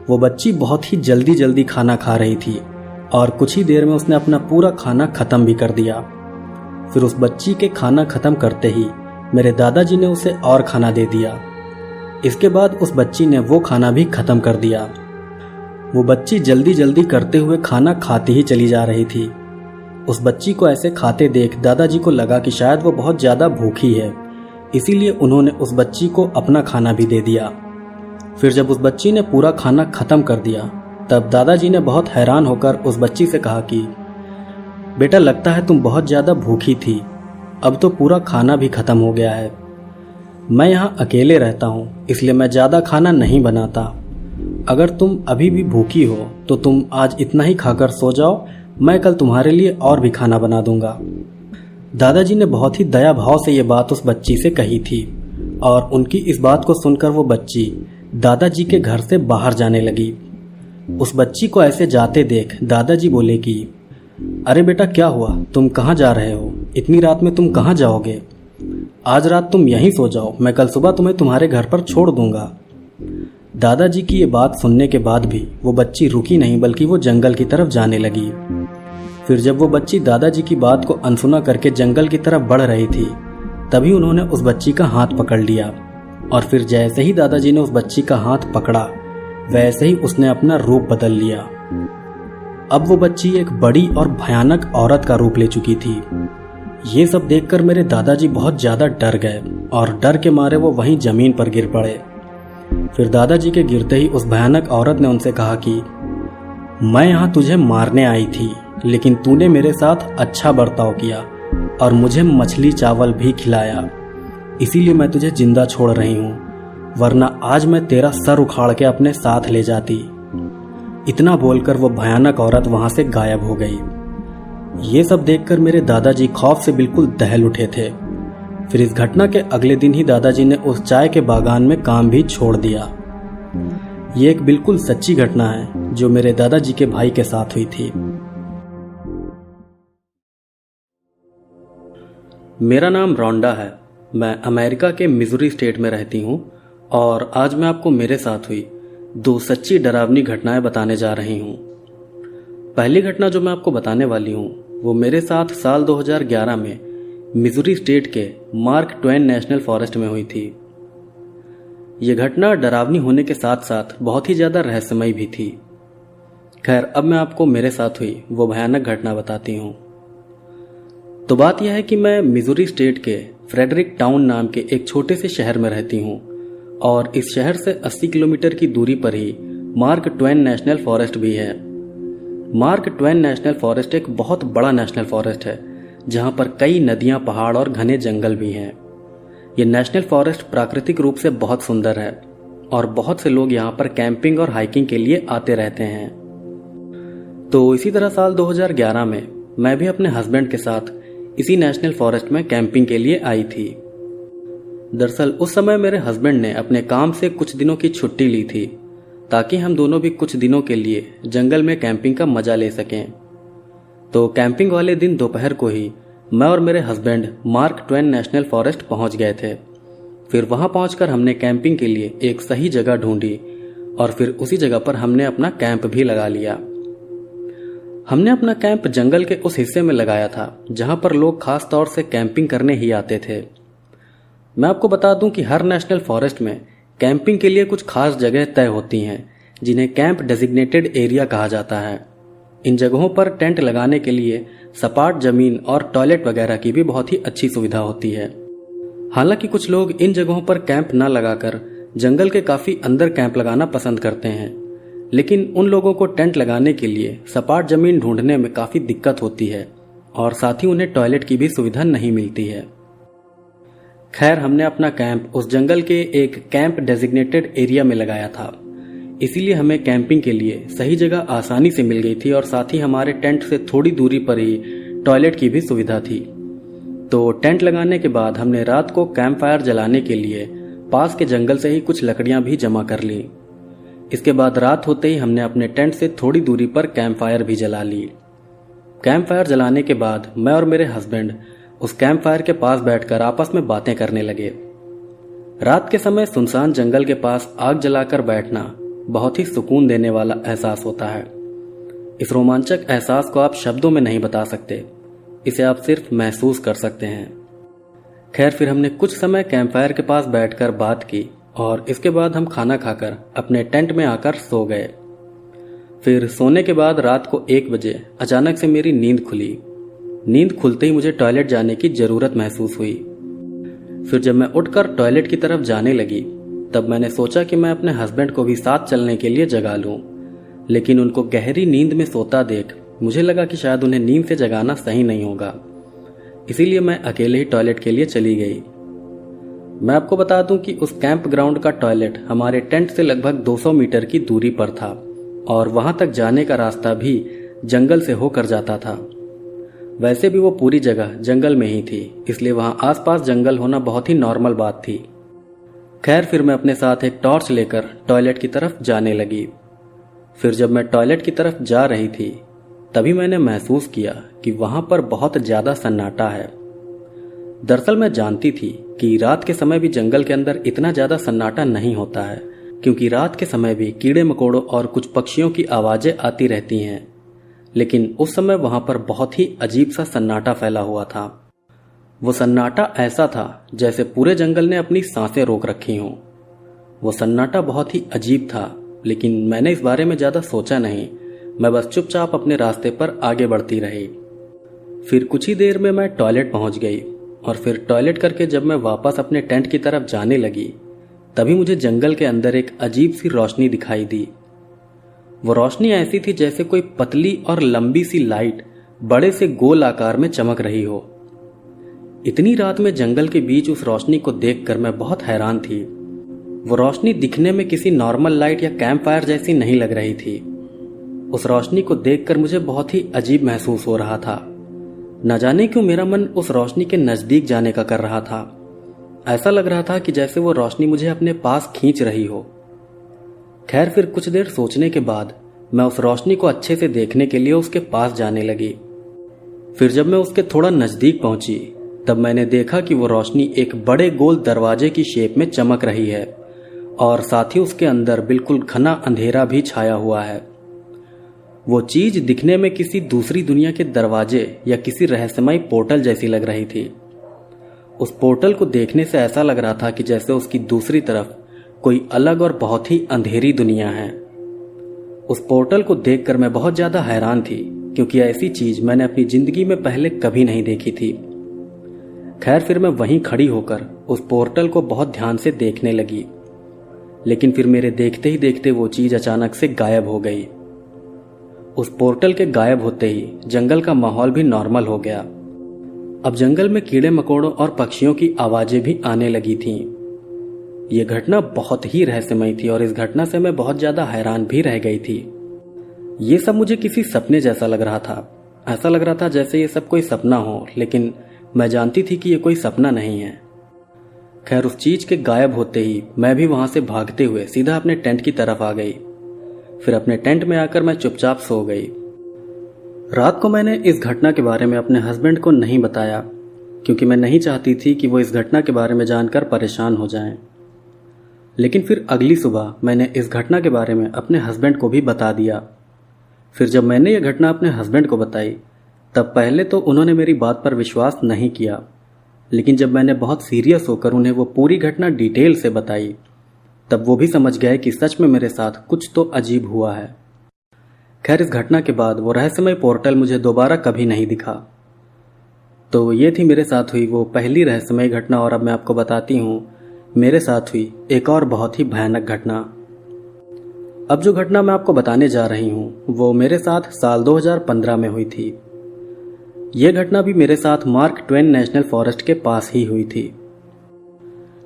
S2: वो बच्ची बहुत ही जल्दी जल्दी खाना खा रही थी और कुछ ही देर में उसने अपना पूरा खाना खत्म भी कर दिया। फिर उस बच्ची के खाना खत्म करते ही मेरे दादाजी ने उसे और खाना दे दिया। इसके बाद उस बच्ची ने वो खाना भी खत्म कर दिया। वो बच्ची जल्दी जल्दी करते हुए खाना खाती ही चली जा रही थी। उस बच्ची को ऐसे खाते देख दादाजी को लगा कि शायद वो बहुत ज़्यादा भूखी है, इसीलिए उन्होंने उस बच्ची को अपना खाना भी दे दिया। फिर जब उस बच्ची ने पूरा खाना खत्म कर दिया तब दादाजी ने बहुत हैरान होकर उस बच्ची से कहा कि बेटा, लगता है तुम बहुत ज़्यादा भूखी थी, अब तो पूरा खाना भी खत्म हो गया है। मैं यहाँ अकेले रहता हूँ, इसलिए मैं ज़्यादा खाना नहीं बनाता। अगर तुम अभी भी भूखी हो तो तुम आज इतना ही खाकर सो जाओ, मैं कल तुम्हारे लिए और भी खाना बना दूंगा। दादाजी ने बहुत ही दया भाव से ये बात उस बच्ची से कही थी और उनकी इस बात को सुनकर वो बच्ची दादाजी के घर से बाहर जाने लगी। उस बच्ची को ऐसे जाते देख दादाजी बोले कि अरे बेटा, क्या हुआ, तुम कहाँ जा रहे हो? इतनी रात में तुम कहाँ जाओगे? आज रात तुम यहीं सो जाओ, मैं कल सुबह तुम्हें तुम्हारे घर पर छोड़ दूंगा। दादाजी की ये बात सुनने के बाद भी वो बच्ची रुकी नहीं, बल्कि वो जंगल की तरफ जाने लगी। फिर जब वो बच्ची दादाजी की बात को अनसुना करके जंगल की तरफ बढ़ रही थी, तभी उन्होंने उस बच्ची का हाथ पकड़ लिया और फिर जैसे ही दादाजी ने उस बच्ची का हाथ पकड़ा, वैसे ही उसने अपना रूप बदल लिया। अब वो बच्ची एक बड़ी और भयानक औरत का रूप ले चुकी थी। ये सब देखकर मेरे दादाजी बहुत ज्यादा डर गए और डर के मारे वो वहीं जमीन पर गिर पड़े। फिर दादाजी के गिरते ही उस भयानक औरत ने उनसे कहा कि मैं यहाँ तुझे मारने आई थी, लेकिन तूने मेरे साथ अच्छा बर्ताव किया और मुझे मछली चावल भी खिलाया, इसीलिए मैं तुझे जिंदा छोड़ रही हूँ, वरना आज मैं तेरा सर उखाड़ के अपने साथ ले जाती। इतना बोलकर वो भयानक औरत वहां से गायब हो गई। ये सब देखकर मेरे दादाजी खौफ से बिल्कुल दहल उठे थे। फिर इस घटना के अगले दिन ही दादाजी ने उस चाय के बागान में काम भी छोड़ दिया। ये एक बिल्कुल सच्ची घटना है जो मेरे दादाजी के भाई के साथ हुई थी। मेरा नाम रोंडा है। मैं अमेरिका के मिजूरी स्टेट में रहती हूँ और आज मैं आपको मेरे साथ हुई 2 सच्ची डरावनी घटनाएं बताने जा रही हूँ। पहली घटना जो मैं आपको बताने वाली हूँ वो मेरे साथ साल 2011 में मिजूरी स्टेट के मार्क ट्वेन नेशनल फॉरेस्ट में हुई थी। ये घटना डरावनी होने के साथ साथ बहुत ही ज़्यादा रहस्यमयी भी थी। खैर, अब मैं आपको मेरे साथ हुई वो भयानक घटना बताती हूँ। तो बात यह है कि मैं मिजूरी स्टेट के फ्रेडरिक टाउन नाम के एक छोटे से शहर में रहती हूँ और इस शहर से 80 किलोमीटर की दूरी पर ही मार्क ट्वेन नेशनल फॉरेस्ट भी है। मार्क ट्वेन नेशनल फॉरेस्ट एक बहुत बड़ा नेशनल फॉरेस्ट है जहाँ पर कई नदियाँ, पहाड़ और घने जंगल भी हैं। ये नेशनल फॉरेस्ट प्राकृतिक रूप से बहुत सुंदर है और बहुत से लोग यहाँ पर कैंपिंग और हाइकिंग के लिए आते रहते हैं। तो इसी तरह साल 2011 में मैं भी अपने हस्बैंड के साथ इसी नेशनल फॉरेस्ट में कैंपिंग के लिए आई थी। दरअसल उस समय मेरे हस्बैंड ने अपने काम से कुछ दिनों की छुट्टी ली थी ताकि हम दोनों भी कुछ दिनों के लिए जंगल में कैंपिंग का मजा ले सकें। तो कैंपिंग वाले दिन दोपहर को ही मैं और मेरे husband mark Twain national forest पहुंच गए थे। फिर वहां पहुंचकर हमने कैंपिंग के लिए एक सही जगह ढूंढी और फिर उसी जगह पर हमने अपना कैंप भी लगा लिया। हमने अपना कैंप जंगल के उस हिस्से में लगाया था जहां पर लोग खास तौर से कैंपिंग करने ही आते थे। मैं आपको बता दूं कि हर नेशनल फॉरेस्ट में कैंपिंग के लिए कुछ खास जगह तय होती हैं जिन्हें कैंप डेजिग्नेटेड एरिया कहा जाता है। इन जगहों पर टेंट लगाने के लिए सपाट जमीन और टॉयलेट वगैरह की भी बहुत ही अच्छी सुविधा होती है। हालांकि कुछ लोग इन जगहों पर कैंप न लगाकर जंगल के काफी अंदर कैंप लगाना पसंद करते हैं, लेकिन उन लोगों को टेंट लगाने के लिए सपाट जमीन ढूंढने में काफी दिक्कत होती है और साथ ही उन्हें टॉयलेट की भी सुविधा नहीं मिलती है। खैर, हमने अपना कैंप उस जंगल के एक कैंप डेजिग्नेटेड एरिया में लगाया था, इसीलिए हमें कैंपिंग के लिए सही जगह आसानी से मिल गई थी और साथ ही हमारे टेंट से थोड़ी दूरी पर ही टॉयलेट की भी सुविधा थी। तो टेंट लगाने के बाद हमने रात को कैंप फायर जलाने के लिए पास के जंगल से ही कुछ लकड़ियां भी जमा कर ली। इसके बाद रात होते ही हमने अपने टेंट से थोड़ी दूरी पर कैंप फायर भी जला ली। कैंप फायर जलाने के बाद मैं और मेरे हस्बैंड उस कैंप फायर के पास बैठकर आपस में बातें करने लगे। रात के समय सुनसान जंगल के पास आग जलाकर बैठना बहुत ही सुकून देने वाला एहसास होता है। इस रोमांचक एहसास को आप शब्दों में नहीं बता सकते, इसे आप सिर्फ महसूस कर सकते हैं। खैर, फिर हमने कुछ समय कैंप फायर के पास बैठकर बात की और इसके बाद हम खाना खाकर अपने टेंट में आकर सो गए। फिर सोने के बाद रात को 1 बजे अचानक से मेरी नींद खुली। नींद खुलते ही मुझे टॉयलेट जाने की जरूरत महसूस हुई। फिर जब मैं उठकर टॉयलेट की तरफ जाने लगी तब मैंने सोचा कि मैं अपने हस्बैंड को भी साथ चलने के लिए जगा लूं, लेकिन उनको गहरी नींद में सोता देख मुझे लगा कि शायद उन्हें नींद से जगाना सही नहीं होगा, इसीलिए मैं अकेले ही टॉयलेट के लिए चली गई। मैं आपको बता दूं कि उस कैंप ग्राउंड का टॉयलेट हमारे टेंट से लगभग 200 मीटर की दूरी पर था और वहां तक जाने का रास्ता भी जंगल से होकर जाता था। वैसे भी वो पूरी जगह जंगल में ही थी, इसलिए वहां आसपास जंगल होना बहुत ही नॉर्मल बात थी। खैर, फिर मैं अपने साथ एक टॉर्च लेकर टॉयलेट की तरफ जाने लगी। फिर जब मैं टॉयलेट की तरफ जा रही थी तभी मैंने महसूस किया कि वहां पर बहुत ज्यादा सन्नाटा है। दरअसल मैं जानती थी कि रात के समय भी जंगल के अंदर इतना ज्यादा सन्नाटा नहीं होता है, क्योंकि रात के समय भी कीड़े मकोड़ों और कुछ पक्षियों की आवाजें आती रहती हैं, लेकिन उस समय वहां पर बहुत ही अजीब सा सन्नाटा फैला हुआ था। वो सन्नाटा ऐसा था जैसे पूरे जंगल ने अपनी सांसें रोक रखी हों। वो सन्नाटा बहुत ही अजीब था, लेकिन मैंने इस बारे में ज्यादा सोचा नहीं। मैं बस चुपचाप अपने रास्ते पर आगे बढ़ती रही। फिर कुछ ही देर में मैं टॉयलेट पहुंच गई और फिर टॉयलेट करके जब मैं वापस अपने टेंट की तरफ जाने लगी तभी मुझे जंगल के अंदर एक अजीब सी रोशनी दिखाई दी। वो रोशनी ऐसी थी जैसे कोई पतली और लंबी सी लाइट बड़े से गोल आकार में चमक रही हो। इतनी रात में जंगल के बीच उस रोशनी को देखकर मैं बहुत हैरान थी। वो रोशनी दिखने में किसी नॉर्मल लाइट या कैंप फायर जैसी नहीं लग रही थी। उस रोशनी को देखकर मुझे बहुत ही अजीब महसूस हो रहा था। न जाने क्यों मेरा मन उस रोशनी के नजदीक जाने का कर रहा था। ऐसा लग रहा था कि जैसे वो रोशनी मुझे अपने पास खींच रही हो। खैर, फिर कुछ देर सोचने के बाद मैं उस रोशनी को अच्छे से देखने के लिए उसके पास जाने लगी। फिर जब मैं उसके थोड़ा नजदीक पहुंची तब मैंने देखा कि वो रोशनी एक बड़े गोल दरवाजे की शेप में चमक रही है और साथ ही उसके अंदर बिल्कुल घना अंधेरा भी छाया हुआ है। वो चीज दिखने में किसी दूसरी दुनिया के दरवाजे या किसी रहस्यमयी पोर्टल जैसी लग रही थी। उस पोर्टल को देखने से ऐसा लग रहा था कि जैसे उसकी दूसरी तरफ कोई अलग और बहुत ही अंधेरी दुनिया है। उस पोर्टल को देखकर मैं बहुत ज़्यादा हैरान थी, क्योंकि ऐसी चीज़ मैंने अपनी ज़िंदगी में पहले कभी नहीं देखी थी। खैर, फिर मैं वहीं खड़ी होकर उस पोर्टल को बहुत ध्यान से देखने लगी, लेकिन फिर मेरे देखते ही देखते वो चीज़ अचानक से गायब हो गई। उस पोर्टल के गायब होते ही जंगल का माहौल भी नॉर्मल हो गया। अब जंगल में कीड़े मकोड़ों और पक्षियों की आवाज़ें भी आने लगी थीं। ये घटना बहुत ही रहस्यमय थी और इस घटना से मैं बहुत ज़्यादा हैरान भी रह गई थी। ये सब मुझे किसी सपने जैसा लग रहा था। ऐसा लग रहा था जैसे ये सब कोई सपना हो, लेकिन मैं जानती थी कि ये कोई सपना नहीं है। खैर, उस चीज़ के गायब होते ही मैं भी वहाँ से भागते हुए सीधा अपने टेंट की तरफ आ गई। फिर अपने टेंट में आकर मैं चुपचाप सो गई। रात को मैंने इस घटना के बारे में अपने हस्बैंड को नहीं बताया, क्योंकि मैं नहीं चाहती थी कि वो इस घटना के बारे में जानकर परेशान हो जाएं। लेकिन फिर अगली सुबह मैंने इस घटना के बारे में अपने हस्बैंड को भी बता दिया। फिर जब मैंने यह घटना अपने हस्बैंड को बताई, तब पहले तो उन्होंने मेरी बात पर विश्वास नहीं किया, लेकिन जब मैंने बहुत सीरियस होकर उन्हें वो पूरी घटना डिटेल से बताई, तब वो भी समझ गए कि सच में मेरे साथ कुछ तो अजीब हुआ है। खैर, इस घटना के बाद वो रहस्यमय पोर्टल मुझे दोबारा कभी नहीं दिखा। तो ये थी मेरे साथ हुई वो पहली रहस्यमय घटना, और अब मैं आपको बताती हूँ मेरे साथ हुई एक और बहुत ही भयानक घटना। अब जो घटना मैं आपको बताने जा रही हूँ वो मेरे साथ साल 2015 में हुई थी। यह घटना भी मेरे साथ मार्क ट्वेन नेशनल फॉरेस्ट के पास ही हुई थी।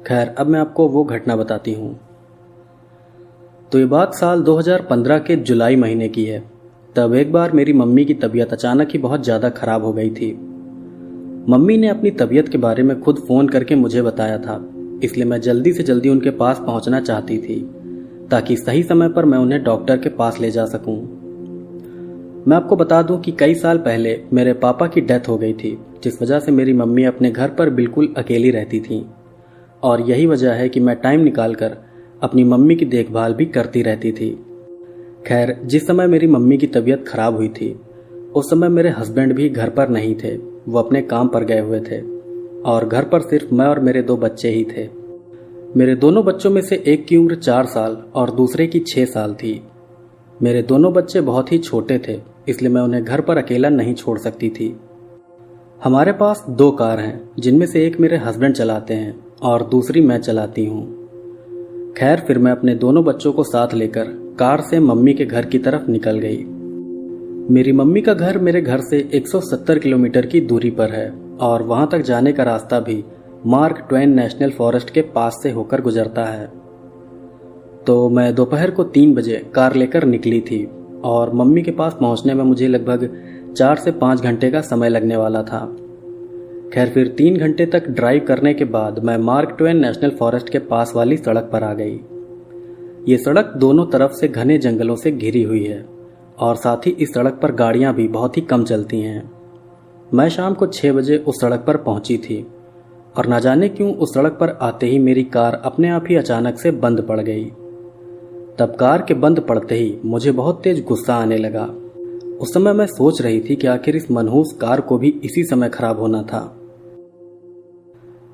S2: खैर, अब मैं आपको वो घटना बताती हूँ। तो ये बात साल 2015 के जुलाई महीने की है। तब एक बार मेरी मम्मी की तबीयत अचानक ही बहुत ज़्यादा खराब हो गई थी। मम्मी ने अपनी तबीयत के बारे में खुद फ़ोन करके मुझे बताया था, इसलिए मैं जल्दी से जल्दी उनके पास पहुंचना चाहती थी, ताकि सही समय पर मैं उन्हें डॉक्टर के पास ले जा सकूं। मैं आपको बता दूं कि कई साल पहले मेरे पापा की डेथ हो गई थी, जिस वजह से मेरी मम्मी अपने घर पर बिल्कुल अकेली रहती थी, और यही वजह है कि मैं टाइम निकालकर अपनी मम्मी की देखभाल भी करती रहती थी। खैर, जिस समय मेरी मम्मी की तबीयत खराब हुई थी, उस समय मेरे हस्बैंड भी घर पर नहीं थे। वो अपने काम पर गए हुए थे और घर पर सिर्फ मैं और मेरे 2 बच्चे ही थे। मेरे दोनों बच्चों में से एक की उम्र 4 साल और दूसरे की 6 साल थी। मेरे दोनों बच्चे बहुत ही छोटे थे, इसलिए मैं उन्हें घर पर अकेला नहीं छोड़ सकती थी। हमारे पास 2 कार हैं, जिनमें से एक मेरे हस्बैंड चलाते हैं और दूसरी मैं चलाती हूँ। खैर, फिर मैं अपने दोनों बच्चों को साथ लेकर कार से मम्मी के घर की तरफ निकल गई। मेरी मम्मी का घर मेरे घर से 170 किलोमीटर की दूरी पर है और वहां तक जाने का रास्ता भी मार्क ट्वेन नेशनल फॉरेस्ट के पास से होकर गुजरता है। तो मैं दोपहर को 3 बजे कार लेकर निकली थी और मम्मी के पास पहुंचने में मुझे लगभग 4 से 5 घंटे का समय लगने वाला था। खैर, फिर 3 घंटे तक ड्राइव करने के बाद मैं मार्क ट्वेन नेशनल फॉरेस्ट के पास वाली सड़क पर आ गई। ये सड़क दोनों तरफ से घने जंगलों से घिरी हुई है और साथ ही इस सड़क पर गाड़ियां भी बहुत ही कम चलती हैं। मैं शाम को 6 बजे उस सड़क पर पहुंची थी और ना जाने क्यों उस सड़क पर आते ही मेरी कार अपने आप ही अचानक से बंद पड़ गई। तब कार के बंद पड़ते ही मुझे बहुत तेज गुस्सा आने लगा। उस समय मैं सोच रही थी कि आखिर इस मनहूस कार को भी इसी समय खराब होना था।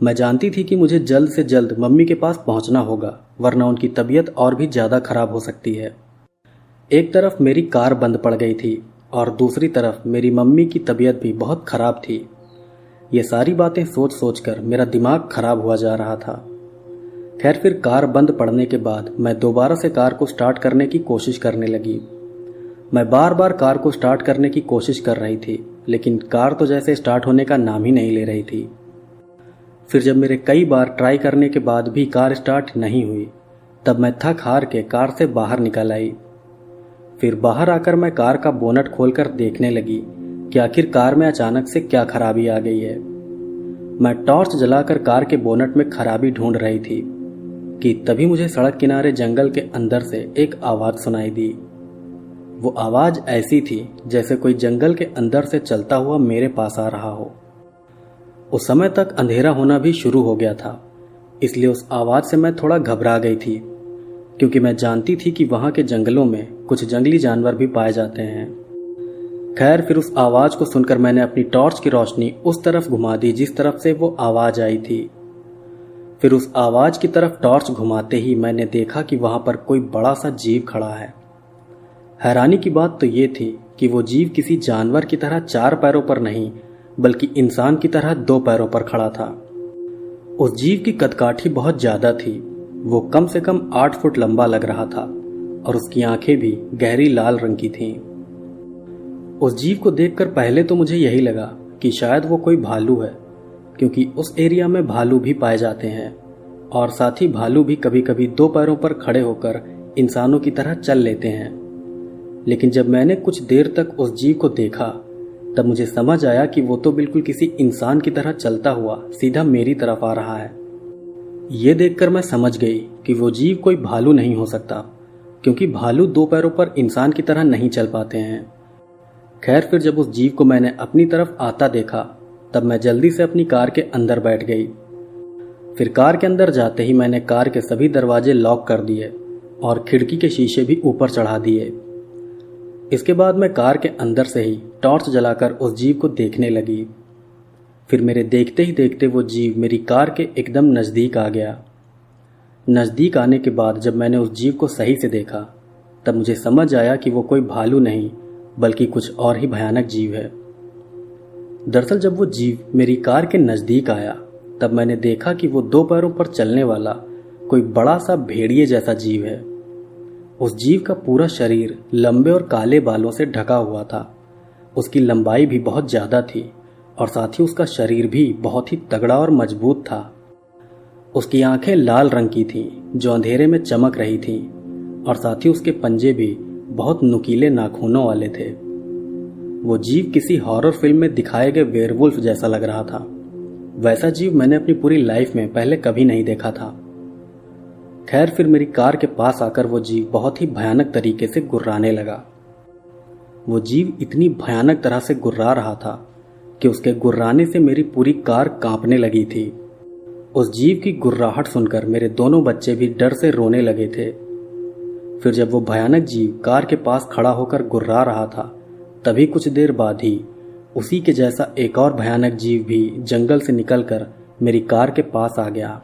S2: मैं जानती थी कि मुझे जल्द से जल्द मम्मी के पास पहुंचना होगा, वरना उनकी तबीयत और भी ज़्यादा खराब हो सकती है। एक तरफ मेरी कार बंद पड़ गई थी और दूसरी तरफ मेरी मम्मी की तबीयत भी बहुत खराब थी। ये सारी बातें सोच सोच कर मेरा दिमाग खराब हुआ जा रहा था। खैर, फिर कार बंद पड़ने के बाद मैं दोबारा से कार को स्टार्ट करने की कोशिश करने लगी। मैं बार बार कार को स्टार्ट करने की कोशिश कर रही थी, लेकिन कार तो जैसे स्टार्ट होने का नाम ही नहीं ले रही थी। फिर जब मेरे कई बार ट्राई करने के बाद भी कार स्टार्ट नहीं हुई, तब मैं थक हार के कार से बाहर निकल आई। फिर बाहर आकर मैं कार का बोनट खोलकर देखने लगी कि आखिर कार में अचानक से क्या खराबी आ गई है। मैं टॉर्च जलाकर कार के बोनट में खराबी ढूंढ रही थी कि तभी मुझे सड़क किनारे जंगल के अंदर से एक आवाज़ सुनाई दी। वो आवाज़ ऐसी थी जैसे कोई जंगल के अंदर से चलता हुआ मेरे पास आ रहा हो। उस समय तक अंधेरा होना भी शुरू हो गया था, इसलिए उस आवाज़ से मैं थोड़ा घबरा गई थी, क्योंकि मैं जानती थी कि वहाँ के जंगलों में कुछ जंगली जानवर भी पाए जाते हैं। खैर फिर उस आवाज़ को सुनकर मैंने अपनी टॉर्च की रोशनी उस तरफ घुमा दी जिस तरफ से वो आवाज़ आई थी। फिर उस आवाज़ की तरफ टॉर्च घुमाते ही मैंने देखा कि वहाँ पर कोई बड़ा सा जीव खड़ा है। हैरानी की बात तो ये थी कि वो जीव किसी जानवर की तरह 4 पैरों पर नहीं बल्कि इंसान की तरह 2 पैरों पर खड़ा था। उस जीव की कदकाठी बहुत ज़्यादा थी। वो कम से कम 8 फुट लंबा लग रहा था और उसकी आंखें भी गहरी लाल रंग की थीं। उस जीव को देखकर पहले तो मुझे यही लगा कि शायद वो कोई भालू है, क्योंकि उस एरिया में भालू भी पाए जाते हैं और साथ ही भालू भी कभी कभी 2 पैरों पर खड़े होकर इंसानों की तरह चल लेते हैं। लेकिन जब मैंने कुछ देर तक उस जीव को देखा तब मुझे समझ आया कि वो तो बिल्कुल किसी इंसान की तरह चलता हुआ सीधा मेरी तरफ आ रहा है। ये देखकर मैं समझ गई कि वो जीव कोई भालू नहीं हो सकता, क्योंकि भालू 2 पैरों पर इंसान की तरह नहीं चल पाते हैं। खैर फिर जब उस जीव को मैंने अपनी तरफ आता देखा तब मैं जल्दी से अपनी कार के अंदर बैठ गई। फिर कार के अंदर जाते ही मैंने कार के सभी दरवाजे लॉक कर दिए और खिड़की के शीशे भी ऊपर चढ़ा दिए। इसके बाद मैं कार के अंदर से ही टॉर्च जलाकर उस जीव को देखने लगी। फिर मेरे देखते ही देखते वो जीव मेरी कार के एकदम नज़दीक आ गया। नज़दीक आने के बाद जब मैंने उस जीव को सही से देखा तब मुझे समझ आया कि वो कोई भालू नहीं बल्कि कुछ और ही भयानक जीव है। दरअसल जब वो जीव मेरी कार के नज़दीक आया तब मैंने देखा कि वो 2 पैरों पर चलने वाला कोई बड़ा सा भेड़िए जैसा जीव है। उस जीव का पूरा शरीर लंबे और काले बालों से ढका हुआ था। उसकी लंबाई भी बहुत ज़्यादा थी और साथ ही उसका शरीर भी बहुत ही तगड़ा और मजबूत था। उसकी आंखें लाल रंग की थीं जो अंधेरे में चमक रही थीं और साथ ही उसके पंजे भी बहुत नुकीले नाखूनों वाले थे। वो जीव किसी हॉरर फिल्म में दिखाए गए वेयरवुल्फ जैसा लग रहा था। वैसा जीव मैंने अपनी पूरी लाइफ में पहले कभी नहीं देखा था। खैर फिर मेरी कार के पास आकर वो जीव बहुत ही भयानक तरीके से गुर्राने लगा। वो जीव इतनी भयानक तरह से गुर्रा रहा था कि उसके गुर्राने से मेरी पूरी कार कांपने लगी थी। उस जीव की गुर्राहट सुनकर मेरे दोनों बच्चे भी डर से रोने लगे थे। फिर जब वो भयानक जीव कार के पास खड़ा होकर गुर्रा रहा था तभी कुछ देर बाद ही उसी के जैसा एक और भयानक जीव भी जंगल से निकलकर मेरी कार के पास आ गया।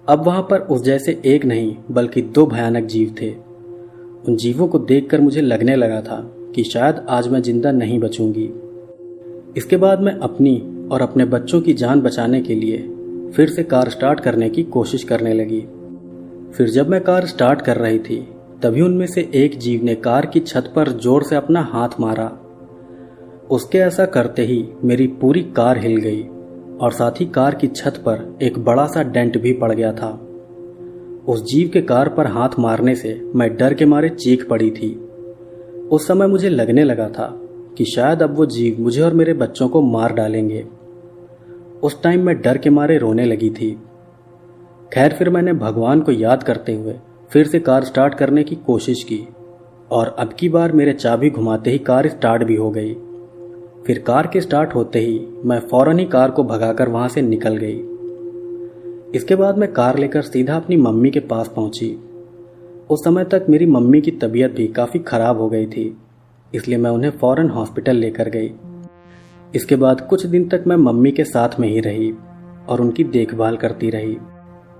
S2: अब वहां पर उस जैसे एक नहीं बल्कि 2 भयानक जीव थे। उन जीवों को देखकर मुझे लगने लगा था कि शायद आज मैं जिंदा नहीं बचूंगी। इसके बाद मैं अपनी और अपने बच्चों की जान बचाने के लिए फिर से कार स्टार्ट करने की कोशिश करने लगी। फिर जब मैं कार स्टार्ट कर रही थी तभी उनमें से एक जीव ने कार की छत पर जोर से अपना हाथ मारा। उसके ऐसा करते ही मेरी पूरी कार हिल गई और साथ ही कार की छत पर एक बड़ा सा डेंट भी पड़ गया था। उस जीव के कार पर हाथ मारने से मैं डर के मारे चीख पड़ी थी। उस समय मुझे लगने लगा था कि शायद अब वो जीव मुझे और मेरे बच्चों को मार डालेंगे। उस टाइम मैं डर के मारे रोने लगी थी। खैर फिर मैंने भगवान को याद करते हुए फिर से कार स्टार्ट करने की कोशिश की और अब की बार मेरे चाबी घुमाते ही कार स्टार्ट भी हो गई। फिर कार के स्टार्ट होते ही मैं फौरन ही कार को भगाकर वहां से निकल गई। इसके बाद मैं कार लेकर सीधा अपनी मम्मी के पास पहुंची। उस समय तक मेरी मम्मी की तबीयत भी काफ़ी ख़राब हो गई थी, इसलिए मैं उन्हें फ़ौरन हॉस्पिटल लेकर गई। इसके बाद कुछ दिन तक मैं मम्मी के साथ में ही रही और उनकी देखभाल करती रही।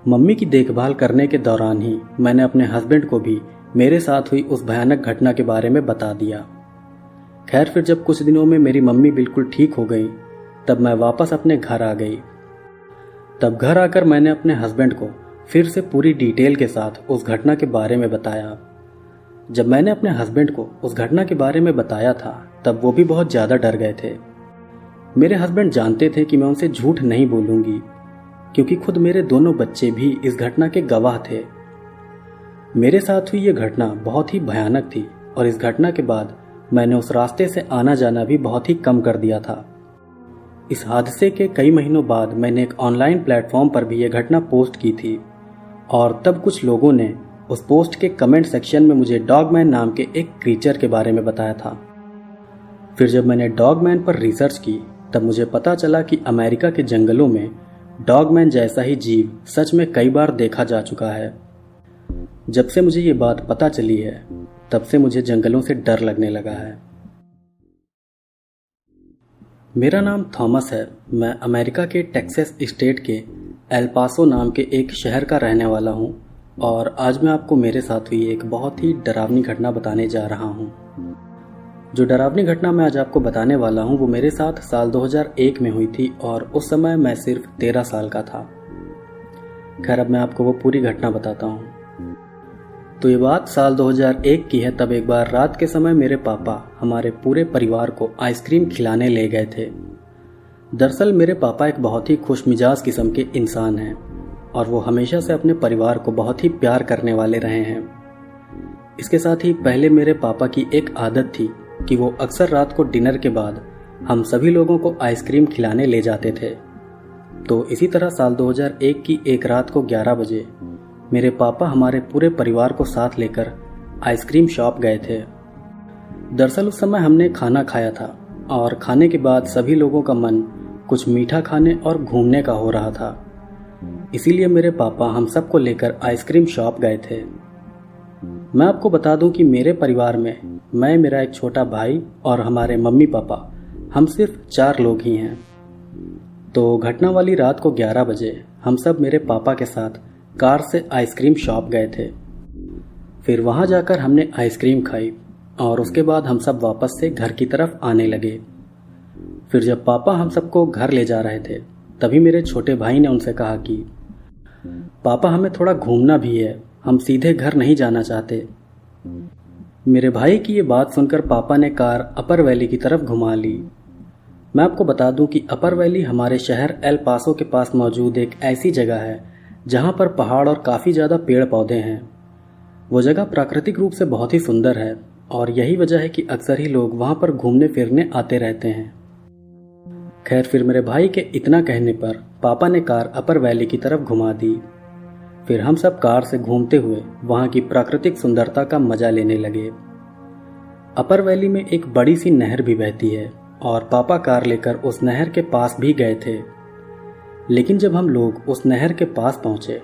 S2: मम्मी की देखभाल करने के दौरान ही मैंने अपने हस्बैंड को भी मेरे साथ हुई उस भयानक घटना के बारे में बता दिया। खैर फिर जब कुछ दिनों में मेरी मम्मी बिल्कुल ठीक हो गई तब मैं वापस अपने घर आ गई। तब घर आकर मैंने अपने हस्बैंड को फिर से पूरी डिटेल के साथ उस घटना के बारे में बताया। जब मैंने अपने हस्बैंड को उस घटना के बारे में बताया था तब वो भी बहुत ज़्यादा डर गए थे। मेरे हस्बैंड जानते थे कि मैं उनसे झूठ नहीं बोलूँगी, क्योंकि खुद मेरे दोनों बच्चे भी इस घटना के गवाह थे। मेरे साथ हुई ये घटना बहुत ही भयानक थी और इस घटना के बाद मैंने उस रास्ते से आना जाना भी बहुत ही कम कर दिया था। इस हादसे के कई महीनों बाद मैंने एक ऑनलाइन प्लेटफॉर्म पर भी ये घटना पोस्ट की थी और तब कुछ लोगों ने उस पोस्ट के कमेंट सेक्शन में मुझे डॉगमैन नाम के एक क्रीचर के बारे में बताया था। फिर जब मैंने डॉगमैन पर रिसर्च की तब मुझे पता चला कि अमेरिका के जंगलों में डॉगमैन जैसा ही जीव सच में कई बार देखा जा चुका है। जब से मुझे ये बात पता चली है तब से मुझे जंगलों से डर लगने लगा है। मेरा नाम थॉमस है। मैं अमेरिका के टेक्सास स्टेट के एल पासो नाम के एक शहर का रहने वाला हूँ और आज मैं आपको मेरे साथ हुई एक बहुत ही डरावनी घटना बताने जा रहा हूँ। जो डरावनी घटना मैं आज आपको बताने वाला हूँ वो मेरे साथ साल 2001 में हुई थी और उस समय मैं सिर्फ 13 साल का था। खैर, अब मैं आपको वो पूरी घटना बताता हूँ। तो ये बात साल 2001 की है। तब एक बार रात के समय मेरे पापा हमारे पूरे परिवार को आइसक्रीम खिलाने ले गए थे। दरअसल मेरे पापा एक बहुत ही खुशमिजाज किस्म के इंसान हैं और वो हमेशा से अपने परिवार को बहुत ही प्यार करने वाले रहे हैं। इसके साथ ही पहले मेरे पापा की एक आदत थी कि वो अक्सर रात को डिनर के बाद हम सभी लोगों को आइसक्रीम खिलाने ले जाते थे। तो इसी तरह साल 2001 की एक रात को 11 बजे मेरे पापा हमारे पूरे परिवार को साथ लेकर आइसक्रीम शॉप गए थे। दरअसल उस समय हमने खाना खाया था और खाने के बाद सभी लोगों का मन कुछ मीठा खाने और घूमने का हो रहा था। इसीलिए मेरे पापा हम सबको लेकर आइसक्रीम शॉप गए थे। मैं आपको बता दूं कि मेरे परिवार में मैं, मेरा एक छोटा भाई और हमारे मम्मी पापा, हम सिर्फ 4 लोग ही हैं। तो घटना वाली रात को 11 बजे हम सब मेरे पापा के साथ कार से आइसक्रीम शॉप गए थे। फिर वहां जाकर हमने आइसक्रीम खाई और उसके बाद हम सब वापस से घर की तरफ आने लगे। फिर जब पापा हम सबको घर ले जा रहे थे तभी मेरे छोटे भाई ने उनसे कहा कि पापा, हमें थोड़ा घूमना भी है, हम सीधे घर नहीं जाना चाहते। मेरे भाई की ये बात सुनकर पापा ने कार अपर वैली की तरफ घुमा ली। मैं आपको बता दूं कि अपर वैली हमारे शहर एल पासो के पास मौजूद एक ऐसी जगह है जहां पर पहाड़ और काफ़ी ज़्यादा पेड़ पौधे हैं। वो जगह प्राकृतिक रूप से बहुत ही सुंदर है और यही वजह है कि अक्सर ही लोग वहां पर घूमने फिरने आते रहते हैं। खैर, फिर मेरे भाई के इतना कहने पर पापा ने कार अपर वैली की तरफ घुमा दी। फिर हम सब कार से घूमते हुए वहां की प्राकृतिक सुंदरता का मजा लेने लगे। अपर वैली में एक बड़ी सी नहर भी बहती है और पापा कार लेकर उस नहर के पास भी गए थे। लेकिन जब हम लोग उस नहर के पास पहुंचे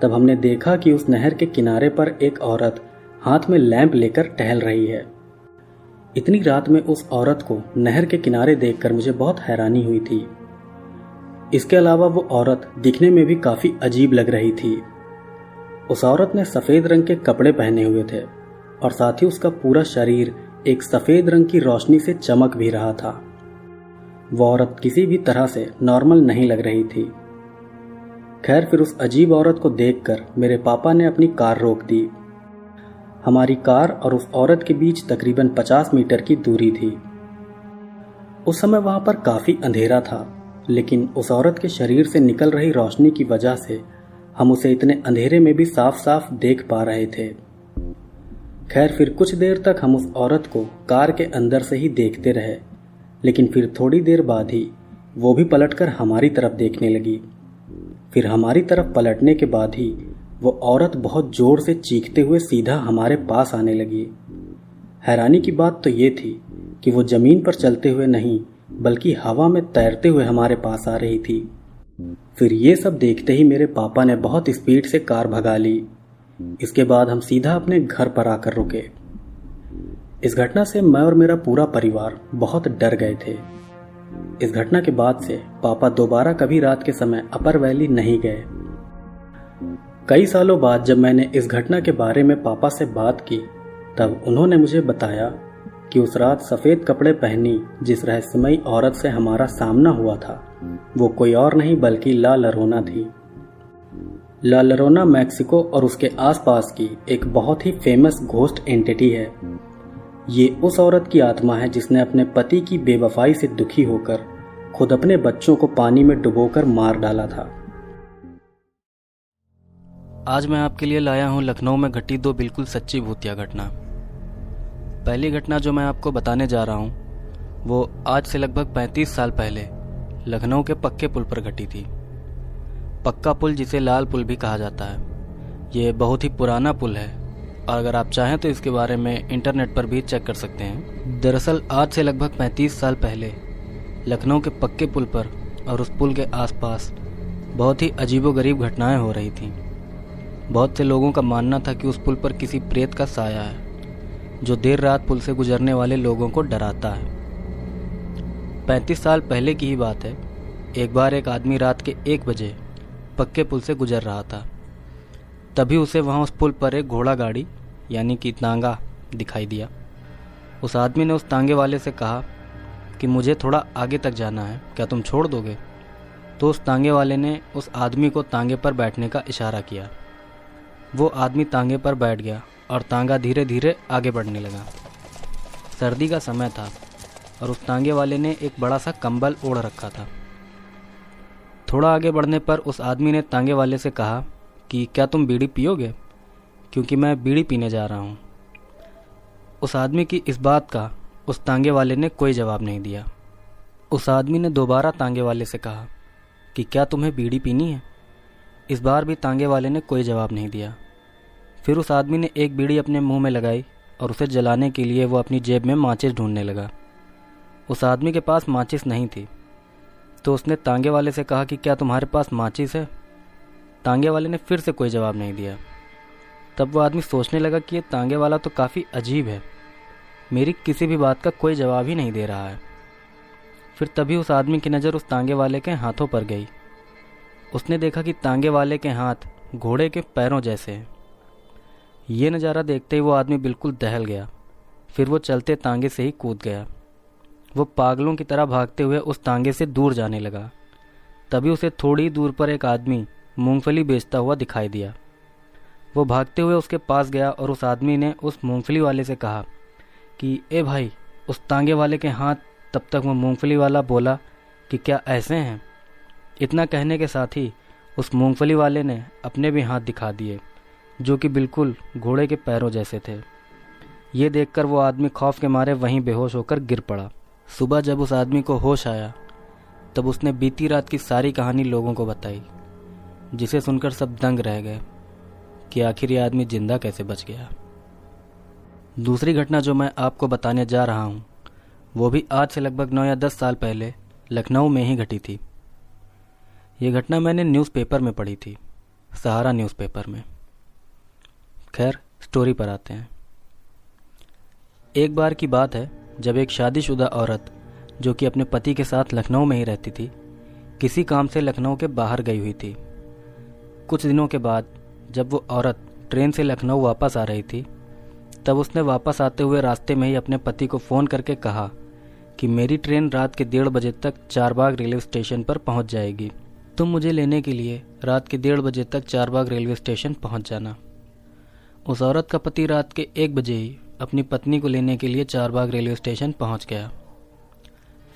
S2: तब हमने देखा कि उस नहर के किनारे पर एक औरत हाथ में लैंप लेकर टहल रही है। इतनी रात में उस औरत को नहर के किनारे देखकर मुझे बहुत हैरानी हुई थी। इसके अलावा वो औरत दिखने में भी काफ़ी अजीब लग रही थी। उस औरत ने सफ़ेद रंग के कपड़े पहने हुए थे और साथ ही उसका पूरा शरीर एक सफ़ेद रंग की रोशनी से चमक भी रहा था। वो औरत किसी भी तरह से नॉर्मल नहीं लग रही थी। खैर, फिर उस अजीब औरत को देखकर मेरे पापा ने अपनी कार रोक दी। हमारी कार और उस औरत के बीच तकरीबन 50 मीटर की दूरी थी। उस समय वहां पर काफ़ी अंधेरा था, लेकिन उस औरत के शरीर से निकल रही रोशनी की वजह से हम उसे इतने अंधेरे में भी साफ साफ देख पा रहे थे। खैर, फिर कुछ देर तक हम उस औरत को कार के अंदर से ही देखते रहे, लेकिन फिर थोड़ी देर बाद ही वो भी पलटकर हमारी तरफ देखने लगी। फिर हमारी तरफ पलटने के बाद ही वो औरत बहुत जोर से चीखते हुए सीधा हमारे पास आने लगी। हैरानी की बात तो ये थी कि वो जमीन पर चलते हुए नहीं बल्कि हवा में तैरते हुए हमारे पास आ रही थी। फिर ये सब देखते ही मेरे पापा ने बहुत स्पीड से कार भगा ली। इसके बाद हम सीधा अपने घर पर आकर रुके। इस घटना से मैं और मेरा पूरा परिवार बहुत डर गए थे। इस घटना के बाद से पापा दोबारा कभी रात के समय अपर वैली नहीं गए। कई सालों बाद जब मैंने इस घटना के बारे में पापा से बात की तब उन्होंने मुझे बताया कि उस रात सफ़ेद कपड़े पहनी जिस रहस्यमयी औरत से हमारा सामना हुआ था वो कोई और नहीं बल्कि ला लरोना थी। ला लरोना मैक्सिको और उसके आसपास की एक बहुत ही फेमस घोस्ट एंटिटी है। ये उस औरत की आत्मा है जिसने अपने पति की बेवफाई से दुखी होकर खुद अपने बच्चों को पानी में डुबोकर मार डाला था।
S1: आज मैं आपके लिए लाया हूँ लखनऊ में घटी 2 बिल्कुल सच्ची भूतिया घटना। पहली घटना जो मैं आपको बताने जा रहा हूँ वो आज से लगभग 35 साल पहले लखनऊ के पक्के पुल पर घटी थी। पक्का पुल, जिसे लाल पुल भी कहा जाता है, ये बहुत ही पुराना पुल है और अगर आप चाहें तो इसके बारे में इंटरनेट पर भी चेक कर सकते हैं। दरअसल आज से लगभग 35 साल पहले लखनऊ के पक्के पुल पर और उस पुल के आसपास बहुत ही अजीबोगरीब घटनाएं हो रही थीं। बहुत से लोगों का मानना था कि उस पुल पर किसी प्रेत का साया है जो देर रात पुल से गुजरने वाले लोगों को डराता है। 35 साल पहले की ही बात है। एक बार एक आदमी रात के 1 बजे पक्के पुल से गुजर रहा था। तभी उसे वहाँ उस पुल पर एक घोड़ा गाड़ी यानी कि तांगा दिखाई दिया। उस आदमी ने उस तांगे वाले से कहा कि मुझे थोड़ा आगे तक जाना है, क्या तुम छोड़ दोगे? तो उस तांगे वाले ने उस आदमी को तांगे पर बैठने का इशारा किया। वो आदमी तांगे पर बैठ गया और तांगा धीरे धीरे आगे बढ़ने लगा। सर्दी का समय था और उस तांगे वाले ने एक बड़ा सा कंबल ओढ़ रखा था। थोड़ा आगे बढ़ने पर उस आदमी ने तांगे वाले से कहा कि क्या तुम बीड़ी पियोगे, क्योंकि मैं बीड़ी पीने जा रहा हूँ। उस आदमी की इस बात का उस तांगे वाले ने कोई जवाब नहीं दिया। उस आदमी ने दोबारा तांगे वाले से कहा कि क्या तुम्हें बीड़ी पीनी है? इस बार भी तांगे वाले ने कोई जवाब नहीं दिया। फिर उस आदमी ने एक बीड़ी अपने मुंह में लगाई और उसे जलाने के लिए वो अपनी जेब में माचिस ढूंढने लगा। उस आदमी के पास माचिस नहीं थी, तो उसने तांगे वाले से कहा कि क्या तुम्हारे पास माचिस है? तांगे वाले ने फिर से कोई जवाब नहीं दिया। तब वो आदमी सोचने लगा कि ये तांगे वाला तो काफ़ी अजीब है, मेरी किसी भी बात का कोई जवाब ही नहीं दे रहा है। फिर तभी उस आदमी की नज़र उस तांगे वाले के हाथों पर गई। उसने देखा कि तांगे वाले के हाथ घोड़े के पैरों जैसे हैं। ये नज़ारा देखते ही वो आदमी बिल्कुल दहल गया। फिर वो चलते तांगे से ही कूद गया। वो पागलों की तरह भागते हुए उस तांगे से दूर जाने लगा। तभी उसे थोड़ी दूर पर एक आदमी मूंगफली बेचता हुआ दिखाई दिया। वो भागते हुए उसके पास गया और उस आदमी ने उस मूंगफली वाले से कहा कि ए भाई, उस तांगे वाले के हाथ। तब तक वो मूंगफली वाला बोला कि क्या ऐसे हैं? इतना कहने के साथ ही उस मूंगफली वाले ने अपने भी हाथ दिखा दिए, जो कि बिल्कुल घोड़े के पैरों जैसे थे। ये देखकर वो आदमी खौफ के मारे वहीं बेहोश होकर गिर पड़ा। सुबह जब उस आदमी को होश आया, तब उसने बीती रात की सारी कहानी लोगों को बताई, जिसे सुनकर सब दंग रह गए कि आखिर ये आदमी जिंदा कैसे बच गया। दूसरी घटना जो मैं आपको बताने जा रहा हूँ, वो भी आज से लगभग 9 या 10 साल पहले लखनऊ में ही घटी थी। ये घटना मैंने न्यूज़पेपर में पढ़ी थी, सहारा न्यूज़पेपर में। खैर, स्टोरी पर आते हैं। एक बार की बात है जब एक शादीशुदा औरत, जो कि अपने पति के साथ लखनऊ में ही रहती थी, किसी काम से लखनऊ के बाहर गई हुई थी। कुछ दिनों के बाद जब वो औरत ट्रेन से लखनऊ वापस आ रही थी, तब उसने वापस आते हुए रास्ते में ही अपने पति को फ़ोन करके कहा कि मेरी ट्रेन रात के 1:30 बजे तक चारबाग रेलवे स्टेशन पर पहुंच जाएगी। तुम मुझे लेने के लिए रात के 1:30 बजे तक चारबाग रेलवे स्टेशन पहुंच जाना। उस औरत का पति रात के 1 बजे ही अपनी पत्नी को लेने के लिए चारबाग रेलवे स्टेशन पहुंच गया।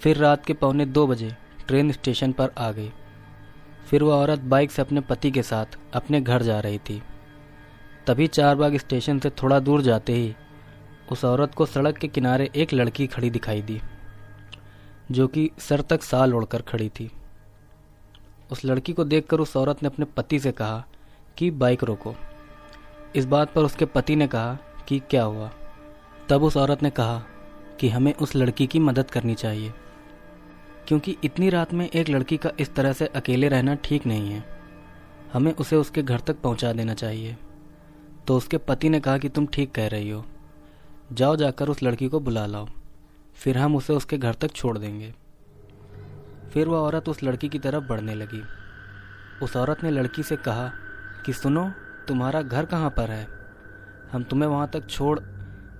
S1: फिर रात के 1:45 बजे ट्रेन स्टेशन पर आ गई। फिर वह औरत बाइक से अपने पति के साथ अपने घर जा रही थी। तभी चारबाग स्टेशन से थोड़ा दूर जाते ही उस औरत को सड़क के किनारे एक लड़की खड़ी दिखाई दी, जो कि सर तक शाल ओढ़कर खड़ी थी। उस लड़की को देखकर उस औरत ने अपने पति से कहा कि बाइक रोको। इस बात पर उसके पति ने कहा कि क्या हुआ? तब उस औरत ने कहा कि हमें उस लड़की की मदद करनी चाहिए, क्योंकि इतनी रात में एक लड़की का इस तरह से अकेले रहना ठीक नहीं है। हमें उसे उसके घर तक पहुंचा देना चाहिए। तो उसके पति ने कहा कि तुम ठीक कह रही हो, जाओ जाकर उस लड़की को बुला लाओ, फिर हम उसे उसके घर तक छोड़ देंगे। फिर वह औरत उस लड़की की तरफ बढ़ने लगी। उस औरत ने लड़की से कहा कि सुनो, तुम्हारा घर कहाँ पर है, हम तुम्हें वहाँ तक छोड़।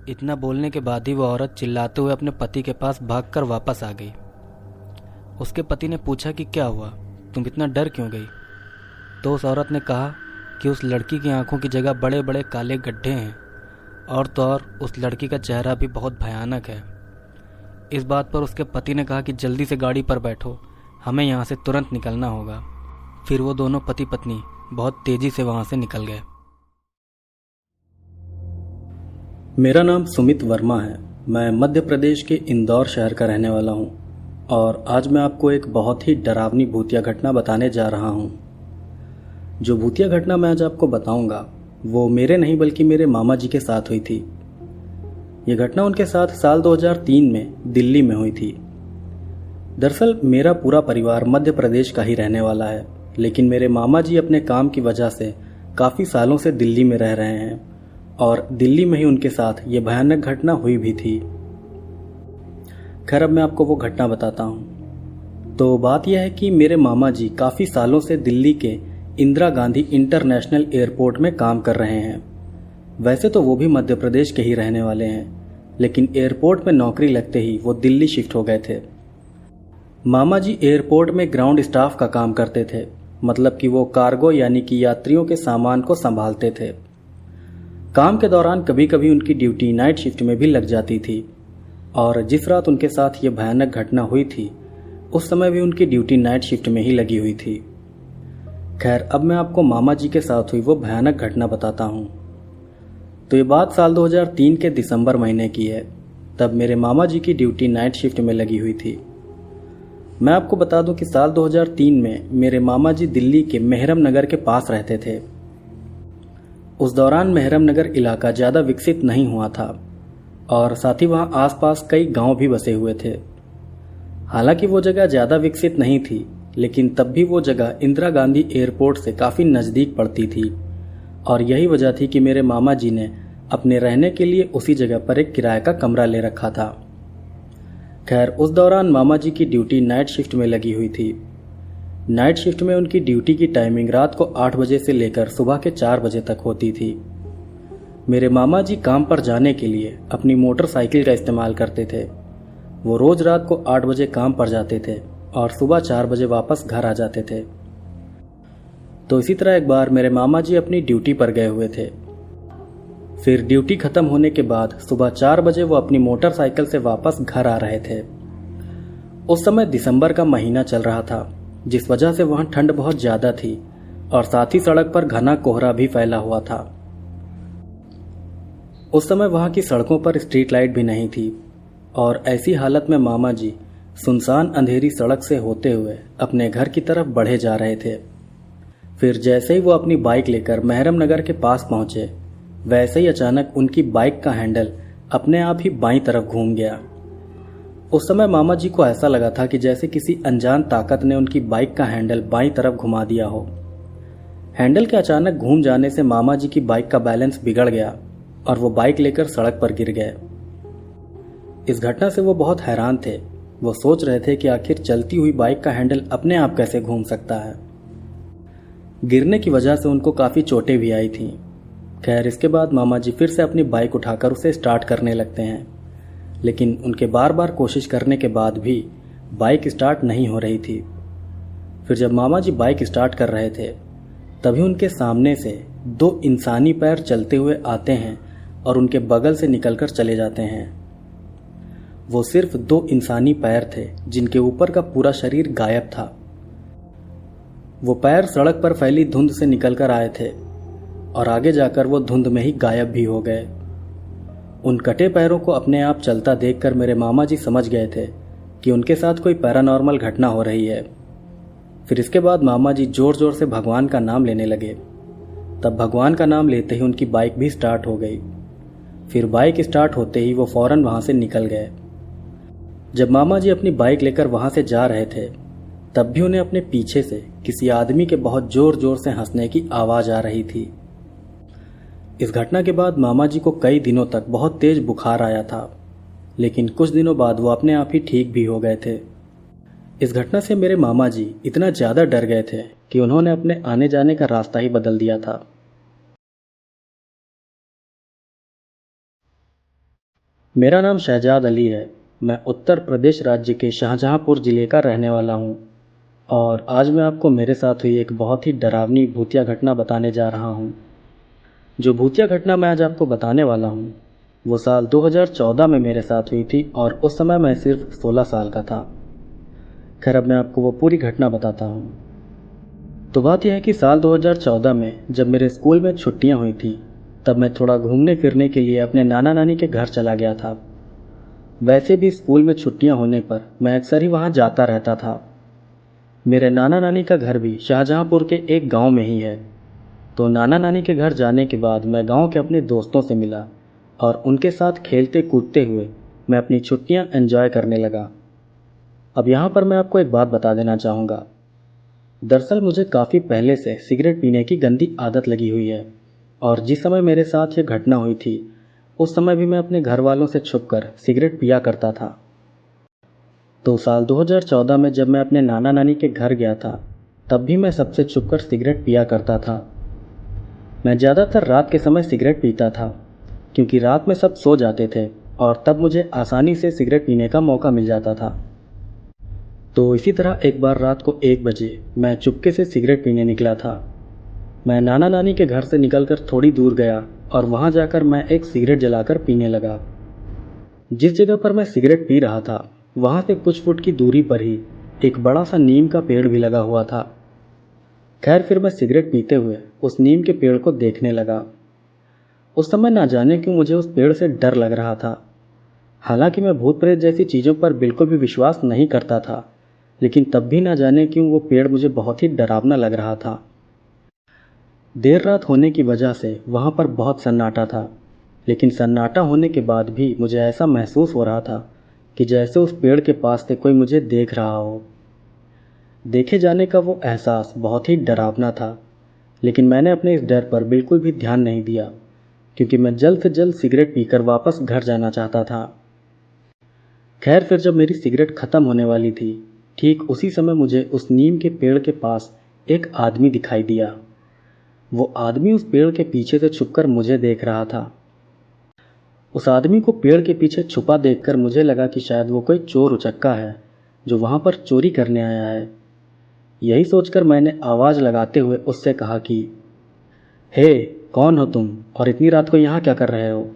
S1: इतना बोलने के बाद ही वह औरत चिल्लाते हुए अपने पति के पास भागकर वापस आ गई। उसके पति ने पूछा कि क्या हुआ, तुम इतना डर क्यों गई? तो उस औरत ने कहा कि उस लड़की की आंखों की जगह बड़े बड़े काले गड्ढे हैं, और तो और उस लड़की का चेहरा भी बहुत भयानक है। इस बात पर उसके पति ने कहा कि जल्दी से गाड़ी पर बैठो, हमें यहाँ से तुरंत निकलना होगा। फिर वो दोनों पति पत्नी बहुत तेजी से वहाँ से निकल गए।
S2: मेरा नाम सुमित वर्मा है। मैं मध्य प्रदेश के इंदौर शहर का रहने वाला हूँ और आज मैं आपको एक बहुत ही डरावनी भूतिया घटना बताने जा रहा हूँ। जो भूतिया घटना मैं आज आपको बताऊंगा वो मेरे नहीं बल्कि मेरे मामा जी के साथ हुई थी। ये घटना उनके साथ साल 2003 में दिल्ली में हुई थी। दरअसल मेरा पूरा परिवार मध्य प्रदेश का ही रहने वाला है, लेकिन मेरे मामा जी अपने काम की वजह से काफ़ी सालों से दिल्ली में रह रहे हैं और दिल्ली में ही उनके साथ ये भयानक घटना हुई भी थी। खैर अब मैं आपको वो घटना बताता हूँ। तो बात यह है कि मेरे मामा जी काफ़ी सालों से दिल्ली के इंदिरा गांधी इंटरनेशनल एयरपोर्ट में काम कर रहे हैं। वैसे तो वो भी मध्य प्रदेश के ही रहने वाले हैं, लेकिन एयरपोर्ट में नौकरी लगते ही वो दिल्ली शिफ्ट हो गए थे। मामा जी एयरपोर्ट में ग्राउंड स्टाफ का काम करते थे, मतलब कि वो कार्गो यानी कि यात्रियों के सामान को संभालते थे। काम के दौरान कभी कभी उनकी ड्यूटी नाइट शिफ्ट में भी लग जाती थी, और जिस रात उनके साथ ये भयानक घटना हुई थी उस समय भी उनकी ड्यूटी नाइट शिफ्ट में ही लगी हुई थी। खैर अब मैं आपको मामा जी के साथ हुई वो भयानक घटना बताता हूँ। तो ये बात साल 2003 के दिसंबर महीने की है। तब मेरे मामा जी की ड्यूटी नाइट शिफ्ट में लगी हुई थी। मैं आपको बता दूं कि साल 2003 में मेरे मामा जी दिल्ली के मेहरम नगर के पास रहते थे। उस दौरान मेहरम नगर इलाका ज़्यादा विकसित नहीं हुआ था और साथ ही वहाँ आसपास कई गांव भी बसे हुए थे। हालांकि वो जगह ज़्यादा विकसित नहीं थी, लेकिन तब भी वो जगह इंदिरा गांधी एयरपोर्ट से काफ़ी नज़दीक पड़ती थी, और यही वजह थी कि मेरे मामा जी ने अपने रहने के लिए उसी जगह पर एक किराए का कमरा ले रखा था। खैर उस दौरान मामा जी की ड्यूटी नाइट शिफ्ट में लगी हुई थी। नाइट शिफ्ट में उनकी ड्यूटी की टाइमिंग रात को 8 बजे से लेकर सुबह के 4 बजे तक होती थी। मेरे मामा जी काम पर जाने के लिए अपनी मोटरसाइकिल का इस्तेमाल करते थे। वो रोज रात को 8 बजे काम पर जाते थे और सुबह 4 बजे वापस घर आ जाते थे। तो इसी तरह एक बार मेरे मामा जी अपनी ड्यूटी पर गए हुए थे। फिर ड्यूटी खत्म होने के बाद सुबह 4 बजे वो अपनी मोटरसाइकिल से वापस घर आ रहे थे। उस समय दिसंबर का महीना चल रहा था, जिस वजह से वहां ठंड बहुत ज्यादा थी और साथ ही सड़क पर घना कोहरा भी फैला हुआ था। उस समय वहां की सड़कों पर स्ट्रीट लाइट भी नहीं थी, और ऐसी हालत में मामा जी सुनसान अंधेरी सड़क से होते हुए अपने घर की तरफ बढ़े जा रहे थे। फिर जैसे ही वो अपनी बाइक लेकर मेहरम नगर के पास पहुंचे, वैसे ही अचानक उनकी बाइक का हैंडल अपने आप ही बाईं तरफ घूम गया। उस समय मामा जी को ऐसा लगा था कि जैसे किसी अनजान ताकत ने उनकी बाइक का हैंडल बाईं तरफ घुमा दिया हो। हैंडल के अचानक घूम जाने से मामा जी की बाइक का बैलेंस बिगड़ गया और वो बाइक लेकर सड़क पर गिर गए। इस घटना से वो बहुत हैरान थे। वो सोच रहे थे कि आखिर चलती हुई बाइक का हैंडल अपने आप कैसे घूम सकता है। गिरने की वजह से उनको काफी चोटें भी आई थीं। खैर इसके बाद मामा जी फिर से अपनी बाइक उठाकर उसे स्टार्ट करने लगते हैं, लेकिन उनके बार बार कोशिश करने के बाद भी बाइक स्टार्ट नहीं हो रही थी। फिर जब मामा जी बाइक स्टार्ट कर रहे थे, तभी उनके सामने से 2 इंसानी पैर चलते हुए आते हैं और उनके बगल से निकलकर चले जाते हैं। वो सिर्फ 2 इंसानी पैर थे, जिनके ऊपर का पूरा शरीर गायब था। वो पैर सड़क पर फैली धुंध से निकलकर आए थे और आगे जाकर वो धुंध में ही गायब भी हो गए। उन कटे पैरों को अपने आप चलता देखकर मेरे मामा जी समझ गए थे कि उनके साथ कोई पैरानॉर्मल घटना हो रही है। फिर इसके बाद मामा जी जोर जोर से भगवान का नाम लेने लगे। तब भगवान का नाम लेते ही उनकी बाइक भी स्टार्ट हो गई। फिर बाइक स्टार्ट होते ही वो फौरन वहां से निकल गए। जब मामा जी अपनी बाइक लेकर वहां से जा रहे थे, तब भी उन्हें अपने पीछे से किसी आदमी के बहुत जोर जोर से हंसने की आवाज आ रही थी। इस घटना के बाद मामा जी को कई दिनों तक बहुत तेज बुखार आया था, लेकिन कुछ दिनों बाद वो अपने आप ही ठीक भी हो गए थे। इस घटना से मेरे मामा जी इतना ज्यादा डर गए थे कि उन्होंने अपने आने जाने का रास्ता ही बदल दिया था। मेरा नाम शहजाद अली है। मैं उत्तर प्रदेश राज्य के शाहजहांपुर जिले का रहने वाला हूँ, और आज मैं आपको मेरे साथ हुई एक बहुत ही डरावनी भूतिया घटना बताने जा रहा हूँ। जो भूतिया घटना मैं आज आपको बताने वाला हूँ, वो साल 2014 में मेरे साथ हुई थी, और उस समय मैं सिर्फ 16 साल का था। खैर अब मैं आपको वो पूरी घटना बताता हूँ। तो बात यह है कि साल 2014 में जब मेरे स्कूल में छुट्टियाँ हुई थी, तब मैं थोड़ा घूमने फिरने के लिए अपने नाना नानी के घर चला गया था। वैसे भी स्कूल में छुट्टियाँ होने पर मैं अक्सर ही वहाँ जाता रहता था। मेरे नाना नानी का घर भी शाहजहांपुर के एक गांव में ही है। तो नाना नानी के घर जाने के बाद मैं गांव के अपने दोस्तों से मिला और उनके साथ खेलते कूदते हुए मैं अपनी छुट्टियां एंजॉय करने लगा। अब यहाँ पर मैं आपको एक बात बता देना चाहूँगा। दरअसल मुझे काफ़ी पहले से सिगरेट पीने की गंदी आदत लगी हुई है, और जिस समय मेरे साथ ये घटना हुई थी, उस समय भी मैं अपने घर वालों से छुपकर सिगरेट पिया करता था। तो साल 2014 में जब मैं अपने नाना नानी के घर गया था, तब भी मैं सबसे छुपकर सिगरेट पिया करता था। मैं ज़्यादातर रात के समय सिगरेट पीता था, क्योंकि रात में सब सो जाते थे और तब मुझे आसानी से सिगरेट पीने का मौका मिल जाता था। तो इसी तरह एक बार रात को 1 बजे मैं चुपके से सिगरेट पीने निकला था। मैं नाना नानी के घर से निकलकर थोड़ी दूर गया और वहाँ जाकर मैं एक सिगरेट जलाकर पीने लगा। जिस जगह पर मैं सिगरेट पी रहा था, वहाँ से कुछ फुट की दूरी पर ही एक बड़ा सा नीम का पेड़ भी लगा हुआ था। खैर, फिर मैं सिगरेट पीते हुए उस नीम के पेड़ को देखने लगा। उस समय ना जाने क्यों मुझे उस पेड़ से डर लग रहा था। हालांकि मैं भूत प्रेत जैसी चीज़ों पर बिल्कुल भी विश्वास नहीं करता था, लेकिन तब भी ना जाने क्यों वो पेड़ मुझे बहुत ही डरावना लग रहा था। देर रात होने की वजह से वहाँ पर बहुत सन्नाटा था, लेकिन सन्नाटा होने के बाद भी मुझे ऐसा महसूस हो रहा था कि जैसे उस पेड़ के पास से कोई मुझे देख रहा हो। देखे जाने का वो एहसास बहुत ही डरावना था, लेकिन मैंने अपने इस डर पर बिल्कुल भी ध्यान नहीं दिया, क्योंकि मैं जल्द से जल्द सिगरेट पीकर वापस घर जाना चाहता था। खैर, फिर जब मेरी सिगरेट ख़त्म होने वाली थी, ठीक उसी समय मुझे उस नीम के पेड़ के पास एक आदमी दिखाई दिया। वो आदमी उस पेड़ के पीछे से छुपकर मुझे देख रहा था। उस आदमी को पेड़ के पीछे छुपा देखकर मुझे लगा कि शायद वो कोई चोर उचक्का है जो वहाँ पर चोरी करने आया है। यही सोचकर मैंने आवाज़ लगाते हुए उससे कहा कि हे, कौन हो तुम और इतनी रात को यहाँ क्या कर रहे हो?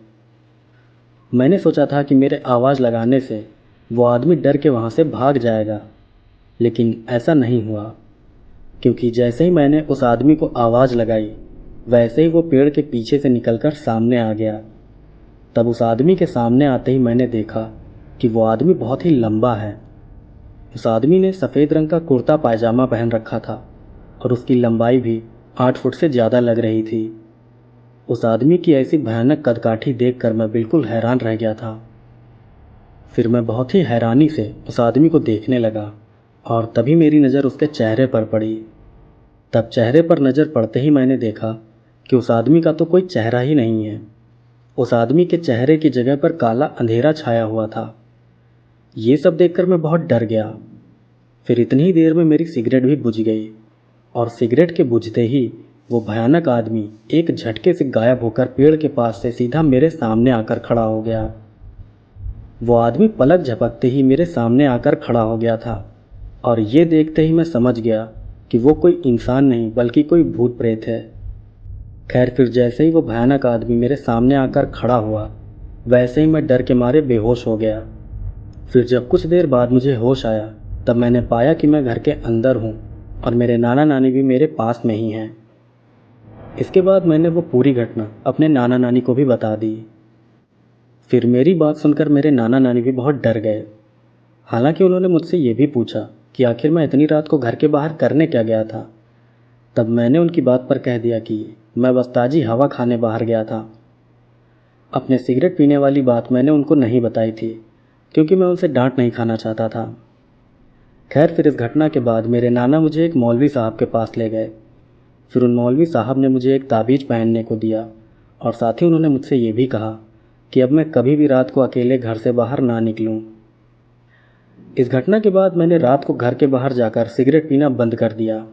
S2: मैंने सोचा था कि मेरे आवाज़ लगाने से वो आदमी डर के वहाँ से भाग जाएगा, लेकिन ऐसा नहीं हुआ, क्योंकि जैसे ही मैंने उस आदमी को आवाज़ लगाई, वैसे ही वो पेड़ के पीछे से निकलकर सामने आ गया। तब उस आदमी के सामने आते ही मैंने देखा कि वो आदमी बहुत ही लंबा है। उस आदमी ने सफ़ेद रंग का कुर्ता पायजामा पहन रखा था और उसकी लंबाई भी 8 फुट से ज़्यादा लग रही थी। उस आदमी की ऐसी भयानक कदकाठी देखकर मैं बिल्कुल हैरान रह गया था। फिर मैं बहुत ही हैरानी से उस आदमी को देखने लगा और तभी मेरी नज़र उसके चेहरे पर पड़ी। तब चेहरे पर नज़र पड़ते ही मैंने देखा कि उस आदमी का तो कोई चेहरा ही नहीं है। उस आदमी के चेहरे की जगह पर काला अंधेरा छाया हुआ था। ये सब देखकर मैं बहुत डर गया। फिर इतनी ही देर में मेरी सिगरेट भी बुझ गई और सिगरेट के बुझते ही वो भयानक आदमी एक झटके से गायब होकर पेड़ के पास से सीधा मेरे सामने आकर खड़ा हो गया। वो आदमी पलक झपकते ही मेरे सामने आकर खड़ा हो गया था और ये देखते ही मैं समझ गया कि वो कोई इंसान नहीं बल्कि कोई भूत प्रेत है। खैर, फिर जैसे ही वो भयानक आदमी मेरे सामने आकर खड़ा हुआ, वैसे ही मैं डर के मारे बेहोश हो गया। फिर जब कुछ देर बाद मुझे होश आया, तब मैंने पाया कि मैं घर के अंदर हूँ और मेरे नाना नानी भी मेरे पास में ही हैं। इसके बाद मैंने वो पूरी घटना अपने नाना नानी को भी बता दी। फिर मेरी बात सुनकर मेरे नाना नानी भी बहुत डर गए। हालांकि उन्होंने मुझसे ये भी पूछा कि आखिर मैं इतनी रात को घर के बाहर करने क्या गया था। तब मैंने उनकी बात पर कह दिया कि मैं बस ताज़ी हवा खाने बाहर गया था। अपने सिगरेट पीने वाली बात मैंने उनको नहीं बताई थी, क्योंकि मैं उनसे डांट नहीं खाना चाहता था। खैर, फिर इस घटना के बाद मेरे नाना मुझे एक मौलवी साहब के पास ले गए। फिर उन मौलवी साहब ने मुझे एक ताबीज़ पहनने को दिया और साथ ही उन्होंने मुझसे ये भी कहा कि अब मैं कभी भी रात को अकेले घर से बाहर ना निकलूं। इस घटना के बाद मैंने रात को घर के बाहर जाकर सिगरेट पीना बंद कर दिया।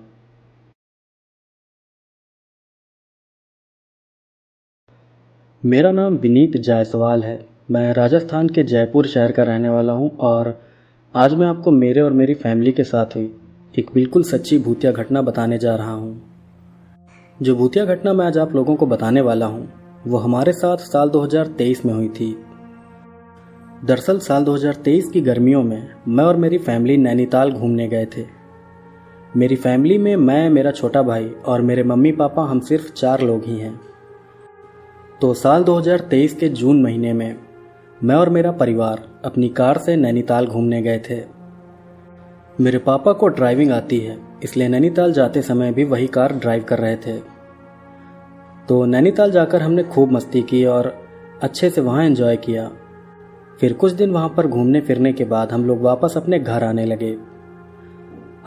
S2: मेरा नाम विनीत जायसवाल है। मैं राजस्थान के जयपुर शहर का रहने वाला हूँ और आज मैं आपको मेरे और मेरी फैमिली के साथ हुई एक बिल्कुल सच्ची भूतिया घटना बताने जा रहा हूँ। जो भूतिया घटना मैं आज आप लोगों को बताने वाला हूँ, वो हमारे साथ साल 2023 में हुई थी। दरअसल साल 2023 की गर्मियों में मैं और मेरी फैमिली नैनीताल घूमने गए थे। मेरी फैमिली में मैं, मेरा छोटा भाई और मेरे मम्मी पापा, हम सिर्फ 4 लोग ही हैं। तो साल 2023 के जून महीने में मैं और मेरा परिवार अपनी कार से नैनीताल घूमने गए थे। मेरे पापा को ड्राइविंग आती है, इसलिए नैनीताल जाते समय भी वही कार ड्राइव कर रहे थे। तो नैनीताल जाकर हमने खूब मस्ती की और अच्छे से वहाँ एंजॉय किया। फिर कुछ दिन वहाँ पर घूमने फिरने के बाद हम लोग वापस अपने घर आने लगे।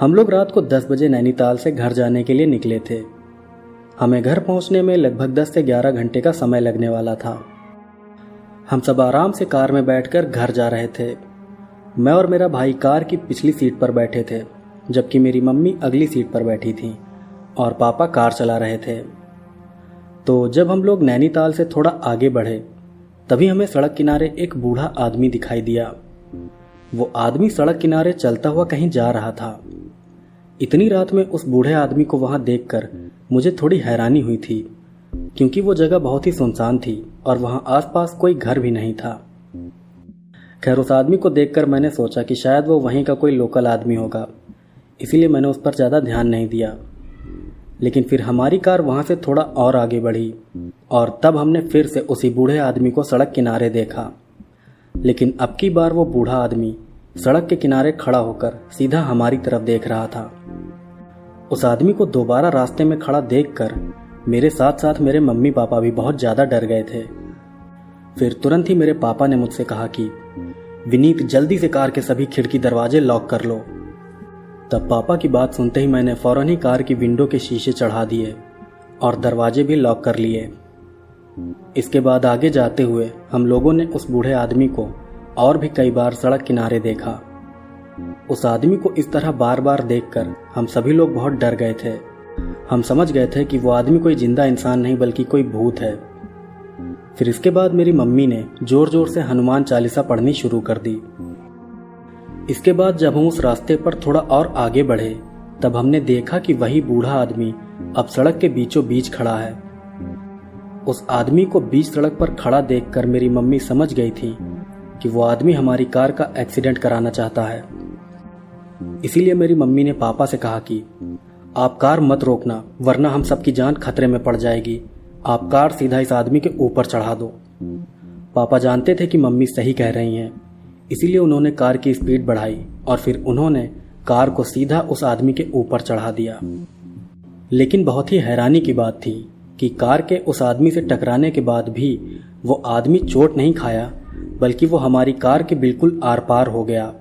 S2: हम लोग रात को 10 बजे नैनीताल से घर जाने के लिए निकले थे। हमें घर पहुँचने में लगभग 10 से 11 घंटे का समय लगने वाला था। हम सब आराम से कार में बैठकर घर जा रहे थे। मैं और मेरा भाई कार की पिछली सीट पर बैठे थे, जबकि मेरी मम्मी अगली सीट पर बैठी थी और पापा कार चला रहे थे। तो जब हम लोग नैनीताल से थोड़ा आगे बढ़े, तभी हमें सड़क किनारे एक बूढ़ा आदमी दिखाई दिया। वो आदमी सड़क किनारे चलता हुआ कहीं जा रहा था। इतनी रात में उस बूढ़े आदमी को वहां देखकर मुझे थोड़ी हैरानी हुई थी, क्योंकि वो जगह बहुत ही सुनसान थी और वहां आसपास कोई घर भी नहीं था। खैर, उस आदमी को देखकर मैंने सोचा कि शायद वो वहीं का कोई लोकल आदमी होगा, इसीलिए मैंने उस पर ज़्यादा ध्यान नहीं दिया। लेकिन फिर हमारी कार वहां से थोड़ा और आगे बढ़ी और तब हमने फिर से उसी बूढ़े आदमी को सड़क किनारे देखा। लेकिन अब की बार वो बूढ़ा आदमी सड़क के किनारे खड़ा होकर सीधा हमारी तरफ देख रहा था। उस आदमी को दोबारा रास्ते में खड़ा देखकर मेरे साथ साथ मेरे मम्मी पापा भी बहुत ज़्यादा डर गए थे। फिर तुरंत ही मेरे पापा ने मुझसे कहा कि विनीत, जल्दी से कार के सभी खिड़की दरवाजे लॉक कर लो। तब पापा की बात सुनते ही मैंने फौरन ही कार की विंडो के शीशे चढ़ा दिए और दरवाजे भी लॉक कर लिए। इसके बाद आगे जाते हुए हम लोगों ने उस बूढ़े आदमी को और भी कई बार सड़क किनारे देखा। उस आदमी को इस तरह बार बार देखकर हम सभी लोग बहुत डर गए थे। हम समझ गए थे कि वो आदमी कोई जिंदा इंसान नहीं बल्कि कोई भूत है। फिर इसके बाद मेरी मम्मी ने जोर जोर से हनुमान चालीसा पढ़नी शुरू कर दी। इसके बाद जब हम उस रास्ते पर थोड़ा और आगे बढ़े, तब हमने देखा कि वही बूढ़ा आदमी अब सड़क के बीचों बीच खड़ा है। उस आदमी को बीच सड़क पर खड़ा देखकर मेरी मम्मी समझ गई थी कि वो आदमी हमारी कार का एक्सीडेंट कराना चाहता है। इसीलिए मेरी मम्मी ने पापा से कहा कि आप कार मत रोकना, वरना हम सबकी जान खतरे में पड़ जाएगी। आप कार सीधा इस आदमी के ऊपर चढ़ा दो। पापा जानते थे कि मम्मी सही कह रही हैं, इसीलिए उन्होंने कार की स्पीड बढ़ाई और फिर उन्होंने कार को सीधा उस आदमी के ऊपर चढ़ा दिया। लेकिन बहुत ही हैरानी की बात थी कि कार के उस आदमी से टकराने के बाद भी वो आदमी चोट नहीं खाया, बल्कि वो हमारी कार के बिल्कुल आर पार हो गया।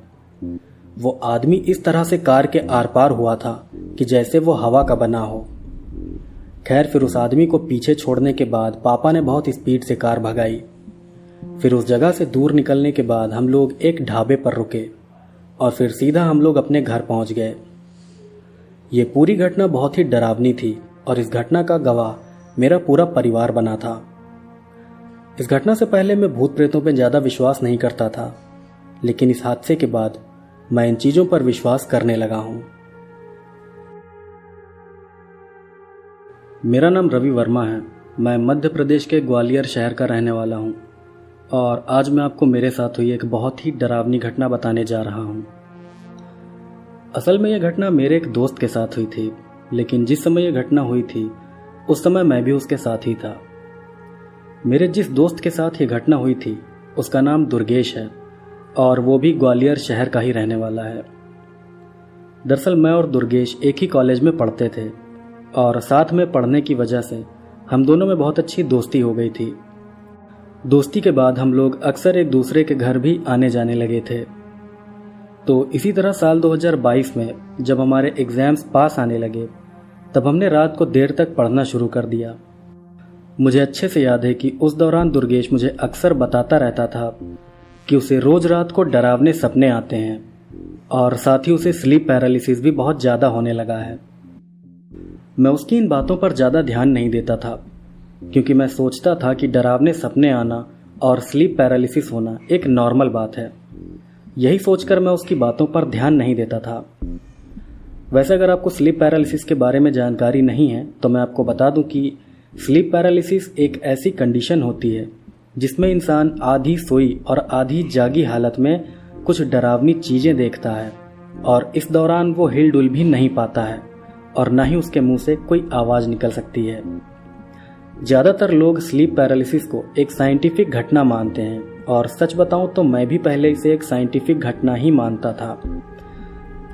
S2: वो आदमी इस तरह से कार के आर पार हुआ था कि जैसे वो हवा का बना हो। खैर, फिर उस आदमी को पीछे छोड़ने के बाद पापा ने बहुत स्पीड से कार भगाई। फिर उस जगह से दूर निकलने के बाद हम लोग एक ढाबे पर रुके और फिर सीधा हम लोग अपने घर पहुंच गए। ये पूरी घटना बहुत ही डरावनी थी और इस घटना का गवाह मेरा पूरा परिवार बना था। इस घटना से पहले मैं भूत प्रेतों पर ज़्यादा विश्वास नहीं करता था, लेकिन इस हादसे के बाद मैं इन चीज़ों पर विश्वास करने लगा हूं। मेरा नाम रवि वर्मा है। मैं मध्य प्रदेश के ग्वालियर शहर का रहने वाला हूं और आज मैं आपको मेरे साथ हुई एक बहुत ही डरावनी घटना बताने जा रहा हूं। असल में यह घटना मेरे एक दोस्त के साथ हुई थी, लेकिन जिस समय यह घटना हुई थी उस समय मैं भी उसके साथ ही था। मेरे जिस दोस्त के साथ ये घटना हुई थी उसका नाम दुर्गेश है और वो भी ग्वालियर शहर का ही रहने वाला है। दरअसल मैं और दुर्गेश एक ही कॉलेज में पढ़ते थे और साथ में पढ़ने की वजह से हम दोनों में बहुत अच्छी दोस्ती हो गई थी। दोस्ती के बाद हम लोग अक्सर एक दूसरे के घर भी आने जाने लगे थे। तो इसी तरह साल 2022 में जब हमारे एग्ज़ाम्स पास आने लगे, तब हमने रात को देर तक पढ़ना शुरू कर दिया। मुझे अच्छे से याद है कि उस दौरान दुर्गेश मुझे अक्सर बताता रहता था कि उसे रोज रात को डरावने सपने आते हैं और साथ ही उसे स्लीप पैरालिसिस भी बहुत ज़्यादा होने लगा है। मैं उसकी इन बातों पर ज़्यादा ध्यान नहीं देता था, क्योंकि मैं सोचता था कि डरावने सपने आना और स्लीप पैरालिसिस होना एक नॉर्मल बात है। यही सोचकर मैं उसकी बातों पर ध्यान नहीं देता था। वैसे अगर आपको स्लीप पैरालिसिस के बारे में जानकारी नहीं है तो मैं आपको बता दूं कि स्लीप पैरालिसिस एक ऐसी कंडीशन होती है जिसमें इंसान आधी सोई और आधी जागी हालत में कुछ डरावनी चीज़ें देखता है और इस दौरान वो हिल-डुल भी नहीं पाता है और ना ही उसके मुंह से कोई आवाज़ निकल सकती है। ज़्यादातर लोग स्लीप पैरालिसिस को एक साइंटिफिक घटना मानते हैं और सच बताऊं तो मैं भी पहले इसे एक साइंटिफिक घटना ही मानता था,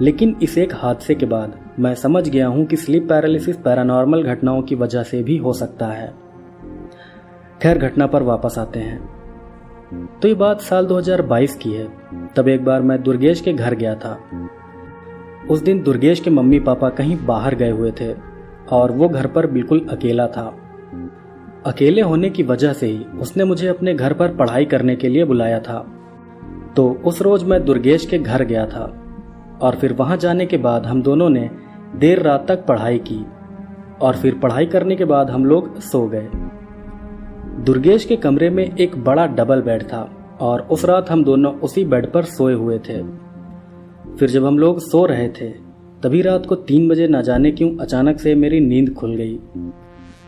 S2: लेकिन इस एक हादसे के बाद मैं समझ गया हूं कि स्लीप पैरालिसिस पैरानॉर्मल घटनाओं की वजह से भी हो सकता है। खैर, घटना पर वापस आते हैं। तो ये बात साल 2022 की है। तब एक बार मैं दुर्गेश के घर गया था। उस दिन दुर्गेश के मम्मी पापा कहीं बाहर गए हुए थे और वो घर पर बिल्कुल अकेला था। अकेले होने की वजह से ही उसने मुझे अपने घर पर पढ़ाई करने के लिए बुलाया था। तो उस रोज मैं दुर्गेश के घर गया था और फिर वहां जाने के बाद हम दोनों ने देर रात तक पढ़ाई की और फिर पढ़ाई करने के बाद हम लोग सो गए। दुर्गेश के कमरे में एक बड़ा डबल बेड था और उस रात हम दोनों उसी बेड पर सोए हुए थे। फिर जब हम लोग सो रहे थे तभी रात को 3 बजे न जाने क्यों अचानक से मेरी नींद खुल गई।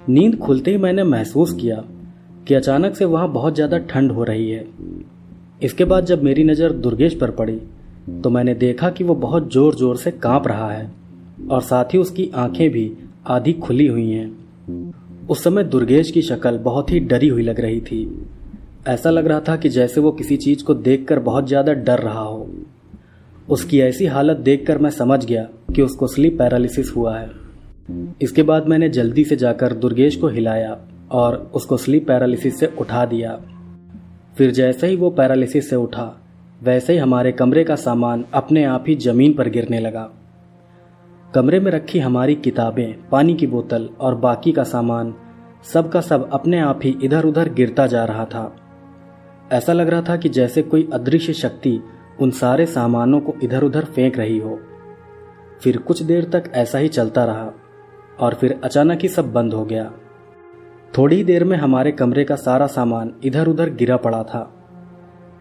S2: नींद खुलते ही मैंने महसूस किया कि अचानक से वहां बहुत ज़्यादा ठंड हो रही है। इसके बाद जब मेरी नज़र दुर्गेश पर पड़ी तो मैंने देखा कि वो बहुत ज़ोर ज़ोर से कांप रहा है और साथ ही उसकी आंखें भी आधी खुली हुई हैं। उस समय दुर्गेश की शक्ल बहुत ही डरी हुई लग रही थी। ऐसा लग रहा था कि जैसे वो किसी चीज़ को देखकर बहुत ज़्यादा डर रहा हो। उसकी ऐसी हालत देखकर मैं समझ गया कि उसको स्लीप पैरालिसिस हुआ है। इसके बाद मैंने जल्दी से जाकर दुर्गेश को हिलाया और उसको स्लीप पैरालिसिस से उठा दिया। फिर जैसे ही वो पैरालिसिस से उठा वैसे ही हमारे कमरे का सामान अपने आप ही जमीन पर गिरने लगा। कमरे में रखी हमारी किताबें, पानी की बोतल और बाकी का सामान सब का सब अपने आप ही इधर उधर गिरता जा रहा था। ऐसा लग रहा था कि जैसे कोई अदृश्य शक्ति उन सारे सामानों को इधर उधर फेंक रही हो। फिर कुछ देर तक ऐसा ही चलता रहा और फिर अचानक ही सब बंद हो गया। थोड़ी ही देर में हमारे कमरे का सारा सामान इधर उधर गिरा पड़ा था।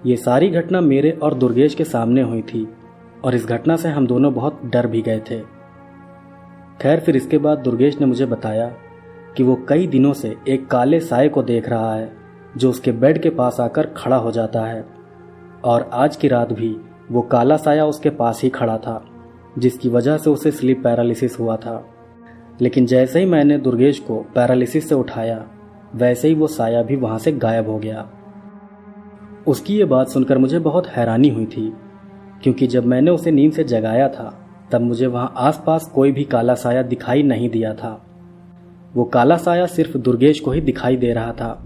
S2: ये सारी घटना मेरे और दुर्गेश के सामने हुई थी और इस घटना से हम दोनों बहुत डर भी गए थे। खैर फिर इसके बाद दुर्गेश ने मुझे बताया कि वो कई दिनों से एक काले साये को देख रहा है जो उसके बेड के पास आकर खड़ा हो जाता है और आज की रात भी वो काला साया उसके पास ही खड़ा था, जिसकी वजह से उसे स्लीप पैरालिसिस हुआ था। लेकिन जैसे ही मैंने दुर्गेश को पैरालिसिस से उठाया वैसे ही वो साया भी वहां से गायब हो गया। उसकी ये बात सुनकर मुझे बहुत हैरानी हुई थी, क्योंकि जब मैंने उसे नींद से जगाया था तब मुझे वहां आसपास कोई भी काला साया दिखाई नहीं दिया था। वो काला साया सिर्फ दुर्गेश को ही दिखाई दे रहा था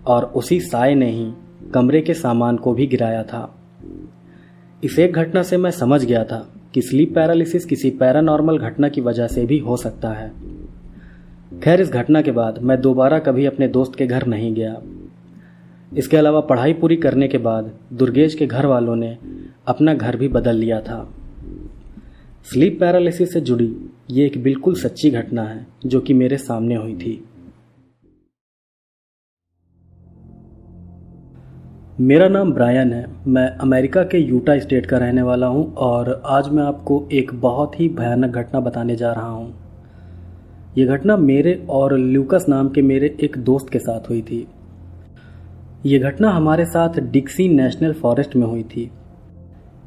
S2: और उसी साये ने ही कमरे के सामान को भी गिराया था। इस एक घटना से मैं समझ गया था कि स्लीप पैरालिसिस किसी पैरानॉर्मल घटना की वजह से भी हो सकता है। खैर इस घटना के बाद मैं दोबारा कभी अपने दोस्त के घर नहीं गया। इसके अलावा पढ़ाई पूरी करने के बाद दुर्गेश के घर वालों ने अपना घर भी बदल लिया था। स्लीप पैरालिसिस से जुड़ी ये एक बिल्कुल सच्ची घटना है जो कि मेरे सामने हुई थी। मेरा नाम ब्रायन है। मैं अमेरिका के यूटा स्टेट का रहने वाला हूं और आज मैं आपको एक बहुत ही भयानक घटना बताने जा रहा हूं। ये घटना मेरे और ल्यूकस नाम के मेरे एक दोस्त के साथ हुई थी। ये घटना हमारे साथ डिक्सी नेशनल फॉरेस्ट में हुई थी।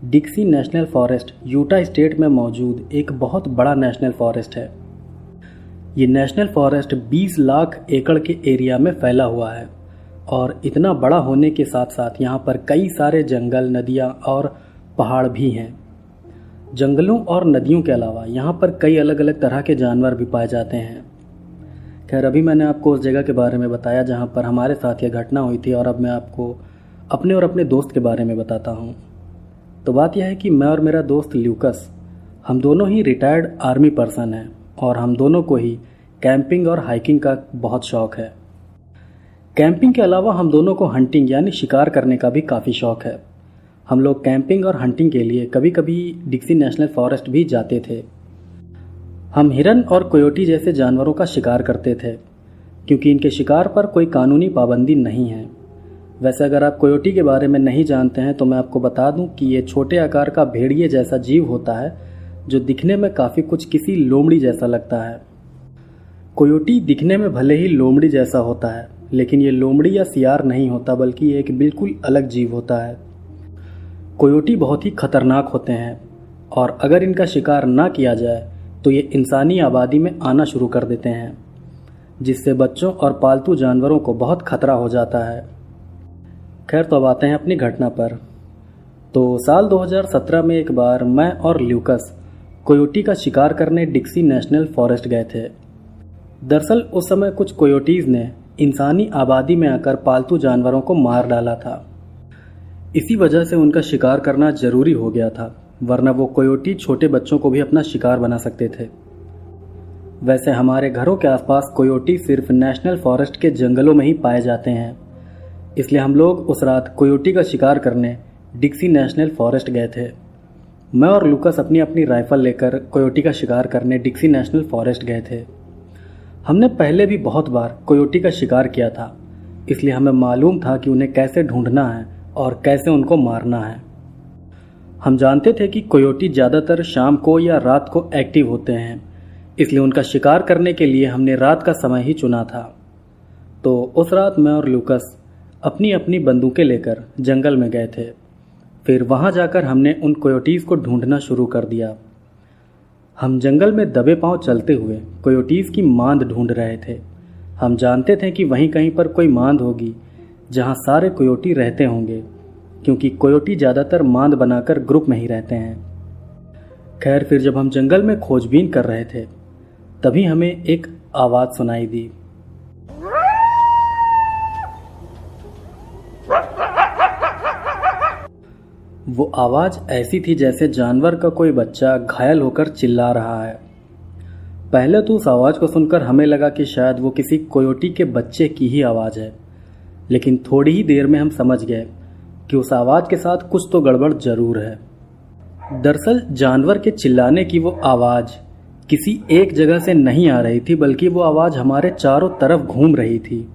S2: डिक्सी नेशनल फॉरेस्ट यूटा स्टेट में मौजूद एक बहुत बड़ा नेशनल फॉरेस्ट है। ये नेशनल फॉरेस्ट 20 लाख एकड़ के एरिया में फैला हुआ है और इतना बड़ा होने के साथ साथ यहाँ पर कई सारे जंगल, नदियाँ और पहाड़ भी हैं। जंगलों और नदियों के अलावा यहाँ पर कई अलग अलग तरह के जानवर भी पाए जाते हैं। खैर अभी मैंने आपको उस जगह के बारे में बताया जहाँ पर हमारे साथ यह घटना हुई थी और अब मैं आपको अपने और अपने दोस्त के बारे में बताता हूँ। तो बात यह है कि मैं और मेरा दोस्त ल्यूकस, हम दोनों ही रिटायर्ड आर्मी पर्सन हैं और हम दोनों को ही कैंपिंग और हाइकिंग का बहुत शौक़ है। कैंपिंग के अलावा हम दोनों को हंटिंग यानी शिकार करने का भी काफ़ी शौक़ है। हम लोग कैंपिंग और हंटिंग के लिए कभी कभी डिक्सी नेशनल फॉरेस्ट भी जाते थे। हम हिरन और कोयोटी जैसे जानवरों का शिकार करते थे क्योंकि इनके शिकार पर कोई कानूनी पाबंदी नहीं है। वैसे अगर आप कोयोटी के बारे में नहीं जानते हैं तो मैं आपको बता दूं कि ये छोटे आकार का भेड़िए जैसा जीव होता है जो दिखने में काफ़ी कुछ किसी लोमड़ी जैसा लगता है। कोयोटी दिखने में भले ही लोमड़ी जैसा होता है लेकिन ये लोमड़ी या सियार नहीं होता बल्कि ये एक बिल्कुल अलग जीव होता है। कोयोटी बहुत ही खतरनाक होते हैं और अगर इनका शिकार ना किया जाए तो ये इंसानी आबादी में आना शुरू कर देते हैं, जिससे बच्चों और पालतू जानवरों को बहुत खतरा हो जाता है। खैर तो अब आते हैं अपनी घटना पर। तो साल 2017 में एक बार मैं और ल्यूकस कोयोटी का शिकार करने डिक्सी नेशनल फॉरेस्ट गए थे। दरअसल उस समय कुछ कोयोटीज़ ने इंसानी आबादी में आकर पालतू जानवरों को मार डाला था। इसी वजह से उनका शिकार करना जरूरी हो गया था, वरना वो कोयोटी छोटे बच्चों को भी अपना शिकार बना सकते थे। वैसे हमारे घरों के आसपास कोयोटी सिर्फ नेशनल फॉरेस्ट के जंगलों में ही पाए जाते हैं, इसलिए हम लोग उस रात कोयोटी का शिकार करने डिक्सी नेशनल फॉरेस्ट गए थे। मैं और लूकस अपनी अपनी राइफल लेकर कोयोटी का शिकार करने डिक्सी नेशनल फॉरेस्ट गए थे। हमने पहले भी बहुत बार कोयोटी का शिकार किया था, इसलिए हमें मालूम था कि उन्हें कैसे ढूंढना है और कैसे उनको मारना है। हम जानते थे कि कोयोटी ज़्यादातर शाम को या रात को एक्टिव होते हैं, इसलिए उनका शिकार करने के लिए हमने रात का समय ही चुना था। तो उस रात मैं और लूकस अपनी अपनी बंदूकें लेकर जंगल में गए थे। फिर वहाँ जाकर हमने उन कोयोटीज़ को ढूंढना शुरू कर दिया। हम जंगल में दबे पांव चलते हुए कोयोटीज़ की मांद ढूंढ रहे थे। हम जानते थे कि वहीं कहीं पर कोई मांद होगी जहाँ सारे कोयोटी रहते होंगे, क्योंकि कोयोटी ज़्यादातर मांद बनाकर ग्रुप में ही रहते हैं। खैर, फिर जब हम जंगल में खोजबीन कर रहे थे तभी हमें एक आवाज़ सुनाई दी। वो आवाज़ ऐसी थी जैसे जानवर का कोई बच्चा घायल होकर चिल्ला रहा है। पहले तो उस आवाज़ को सुनकर हमें लगा कि शायद वो किसी कोयोटी के बच्चे की ही आवाज़ है, लेकिन थोड़ी ही देर में हम समझ गए कि उस आवाज़ के साथ कुछ तो गड़बड़ जरूर है। दरअसल जानवर के चिल्लाने की वो आवाज़ किसी एक जगह से नहीं आ रही थी, बल्कि वो आवाज़ हमारे चारों तरफ घूम रही थी।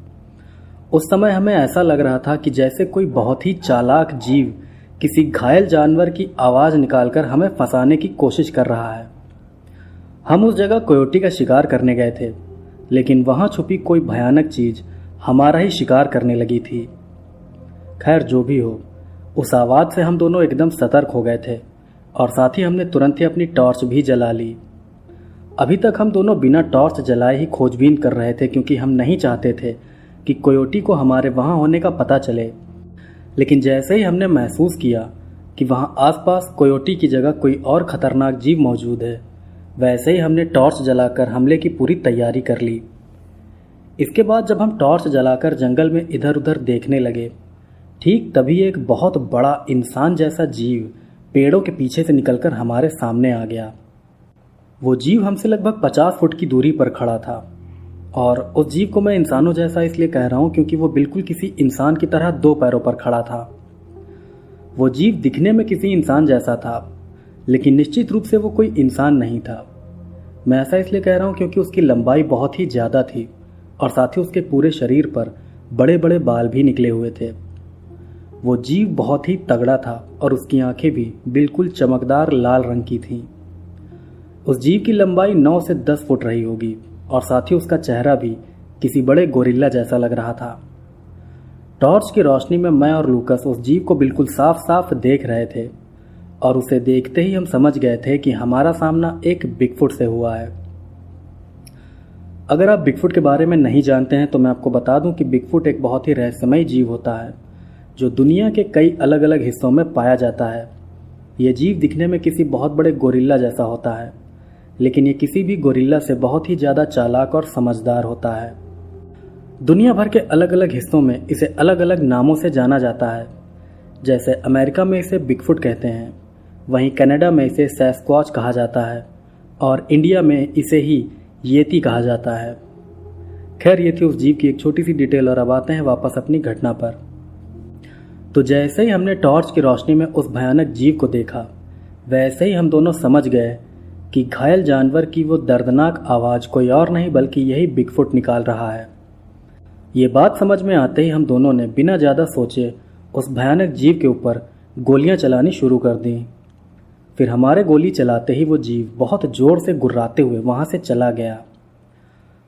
S2: उस समय हमें ऐसा लग रहा था कि जैसे कोई बहुत ही चालाक जीव किसी घायल जानवर की आवाज़ निकालकर हमें फंसाने की कोशिश कर रहा है। हम उस जगह कोयोटी का शिकार करने गए थे, लेकिन वहाँ छुपी कोई भयानक चीज़ हमारा ही शिकार करने लगी थी। खैर, जो भी हो, उस आवाज़ से हम दोनों एकदम सतर्क हो गए थे और साथ ही हमने तुरंत ही अपनी टॉर्च भी जला ली। अभी तक हम दोनों बिना टॉर्च जलाए ही खोजबीन कर रहे थे, क्योंकि हम नहीं चाहते थे कि कोयोटी को हमारे वहाँ होने का पता चले। लेकिन जैसे ही हमने महसूस किया कि वहाँ आसपास कोयोटी की जगह कोई और ख़तरनाक जीव मौजूद है, वैसे ही हमने टॉर्च जलाकर हमले की पूरी तैयारी कर ली। इसके बाद जब हम टॉर्च जलाकर जंगल में इधर उधर देखने लगे, ठीक तभी एक बहुत बड़ा इंसान जैसा जीव पेड़ों के पीछे से निकलकर हमारे सामने आ गया। वो जीव हमसे लगभग 50 फुट की दूरी पर खड़ा था, और उस जीव को मैं इंसानों जैसा इसलिए कह रहा हूँ क्योंकि वो बिल्कुल किसी इंसान की तरह 2 पैरों पर खड़ा था। वो जीव दिखने में किसी इंसान जैसा था, लेकिन निश्चित रूप से वो कोई इंसान नहीं था। मैं ऐसा इसलिए कह रहा हूँ क्योंकि उसकी लंबाई बहुत ही ज़्यादा थी और साथ ही उसके पूरे शरीर पर बड़े बड़े बाल भी निकले हुए थे। वो जीव बहुत ही तगड़ा था और उसकी आंखें भी बिल्कुल चमकदार लाल रंग की थीं। उस जीव की लंबाई 9 से 10 फुट रही होगी और साथ ही उसका चेहरा भी किसी बड़े गोरिल्ला जैसा लग रहा था। टॉर्च की रोशनी में मैं और लूकस उस जीव को बिल्कुल साफ साफ देख रहे थे, और उसे देखते ही हम समझ गए थे कि हमारा सामना एक बिगफुट से हुआ है। अगर आप बिगफुट के बारे में नहीं जानते हैं तो मैं आपको बता दूं कि बिगफुट एक बहुत ही रहस्यमयी जीव होता है जो दुनिया के कई अलग अलग हिस्सों में पाया जाता है। यह जीव दिखने में किसी बहुत बड़े गोरिल्ला जैसा होता है, लेकिन ये किसी भी गोरिल्ला से बहुत ही ज़्यादा चालाक और समझदार होता है। दुनिया भर के अलग अलग हिस्सों में इसे अलग अलग नामों से जाना जाता है। जैसे अमेरिका में इसे बिगफुट कहते हैं, वहीं कनाडा में इसे सैस्क्वॉच कहा जाता है, और इंडिया में इसे ही येती कहा जाता है। खैर, ये थी उस जीव की एक छोटी सी डिटेल, और अब आते हैं वापस अपनी घटना पर। तो जैसे ही हमने टॉर्च की रोशनी में उस भयानक जीव को देखा, वैसे ही हम दोनों समझ गए कि घायल जानवर की वो दर्दनाक आवाज़ कोई और नहीं बल्कि यही बिगफुट निकाल रहा है। ये बात समझ में आते ही हम दोनों ने बिना ज़्यादा सोचे उस भयानक जीव के ऊपर गोलियां चलानी शुरू कर दी। फिर हमारे गोली चलाते ही वो जीव बहुत ज़ोर से गुर्राते हुए वहाँ से चला गया।